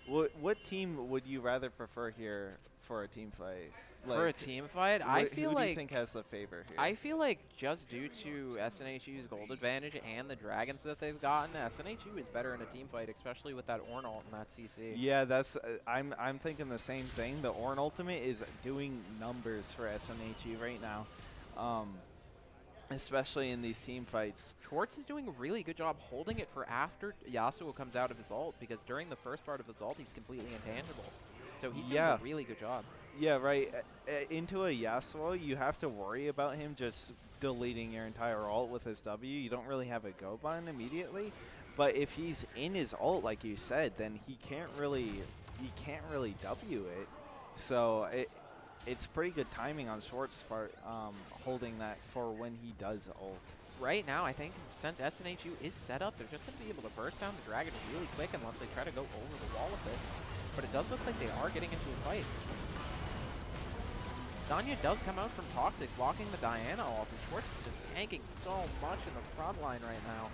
What team would you rather prefer here for a team fight? Like, for a team fight, I feel like... Who do you think has the favor here? I feel like just due to SNHU's gold advantage and the dragons that they've gotten, SNHU is better in a team fight, especially with that Ornn ult and that CC. Yeah, that's I'm thinking the same thing. The Ornn ultimate is doing numbers for SNHU right now, especially in these team fights. Schwartz is doing a really good job holding it for after Yasuo comes out of his ult, because during the first part of his ult, he's completely intangible. So he's doing a really good job. Yeah, right. Into a Yasuo, you have to worry about him just deleting your entire ult with his W. You don't really have a go button immediately. But if he's in his ult, like you said, then he can't really W it. So it's pretty good timing on Schwartz's part, holding that for when he does ult. Right now, I think since SNHU is set up, they're just going to be able to burst down the dragon really quick unless they try to go over the wall with it. But it does look like they are getting into a fight. Danya does come out from Toxic, blocking the Diana ult, and Schwartz is just tanking so much in the front line right now.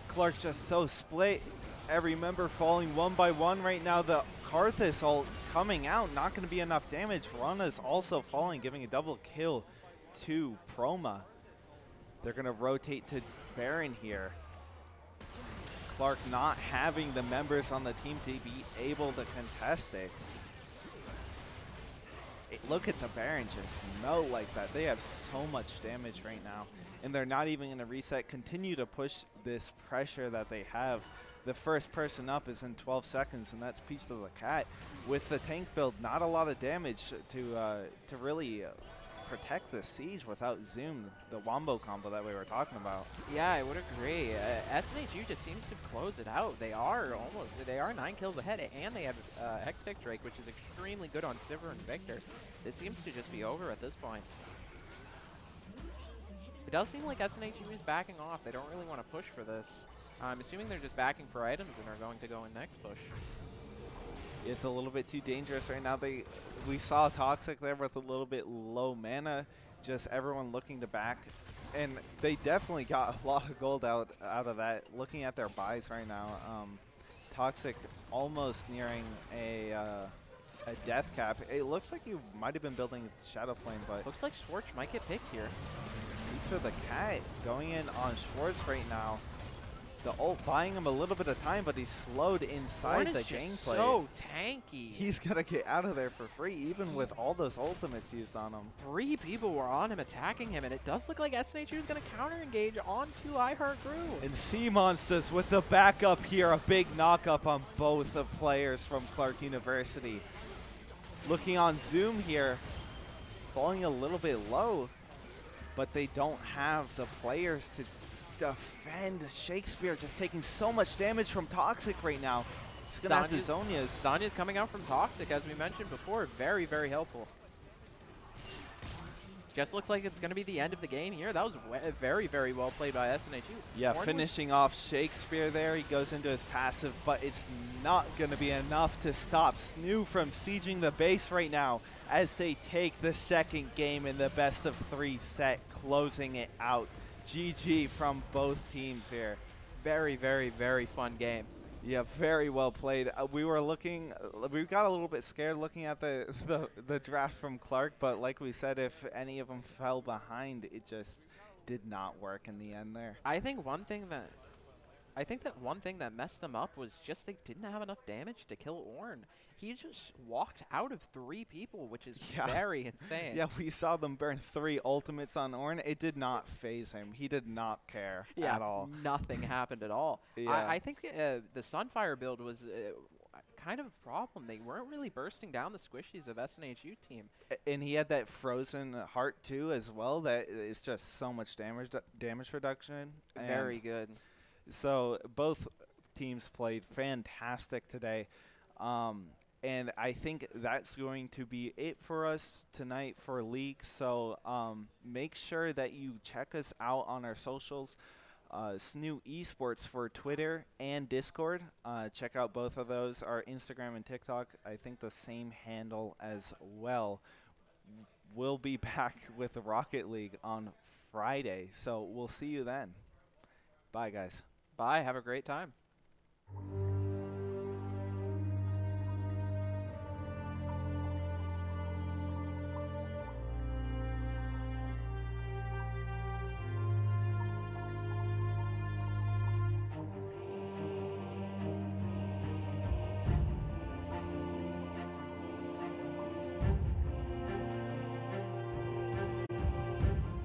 Clark just so split. Every member falling one by one right now. The Karthus ult coming out, not going to be enough damage. Rana's also falling, giving a double kill to Proma. They're going to rotate to Baron here. Clark not having the members on the team to be able to contest it. Look at the Baron just melt like that. They have so much damage right now, and they're not even going to reset. Continue to push this pressure that they have. The first person up is in 12 seconds, and that's Peach the Cat. With the tank build, not a lot of damage to really protect the siege without Zoom, the wombo combo that we were talking about. Yeah, I would agree. SNHU just seems to close it out. They are 9 kills ahead, and they have Hextech Drake, which is extremely good on Sivir and Victor. This seems to just be over at this point. It does seem like SNHU is backing off. They don't really want to push for this. I'm assuming they're just backing for items and are going to go in next push. It's a little bit too dangerous right now. We saw Toxic there with a little bit low mana, just everyone looking to back, and they definitely got a lot of gold out of that. Looking at their buys right now, Toxic almost nearing a death cap. It looks like you might have been building Shadow Flame, but looks like Schwartz might get picked here. Pizza the Cat going in on Schwartz right now. The ult buying him a little bit of time, but he's slowed inside the gameplay. So tanky. He's gonna get out of there for free, even with all those ultimates used on him. 3 people were on him attacking him, and it does look like SNHU is gonna counter engage onto iHeart Grew. And Sea Monsters with the backup here, a big knock-up on both the players from Clark University. Looking on Zoom here, falling a little bit low, but they don't have the players to defend. Shakespeare just taking so much damage from Toxic right now. He's going to have to Zhonya's. Zhonya's coming out from Toxic, as we mentioned before. Very, very helpful. Just looks like it's going to be the end of the game here. That was very, very well played by SNHU. Yeah, finishing off Shakespeare there. He goes into his passive, but it's not going to be enough to stop SNHU from sieging the base right now as they take the second game in the best-of-3 set, closing it out. GG from both teams here. Very, very, very fun game. Yeah, very well played. We got a little bit scared looking at the draft from Clark, but like we said, if any of them fell behind, it just did not work in the end there. I think one thing that messed them up was just they didn't have enough damage to kill Ornn. He just walked out of 3 people, which is very insane. Yeah, we saw them burn 3 ultimates on Ornn. It did not phase him. He did not care at all. Nothing happened at all. Yeah. I think the Sunfire build was kind of a problem. They weren't really bursting down the squishies of SNHU team. And he had that frozen heart too as well. That is just so much damage reduction. Very good. So both teams played fantastic today. And I think that's going to be it for us tonight for League. So make sure that you check us out on our socials. SNHU Esports for Twitter and Discord. Check out both of those. Our Instagram and TikTok, I think the same handle as well. We'll be back with Rocket League on Friday. So we'll see you then. Bye, guys. Bye. Have a great time.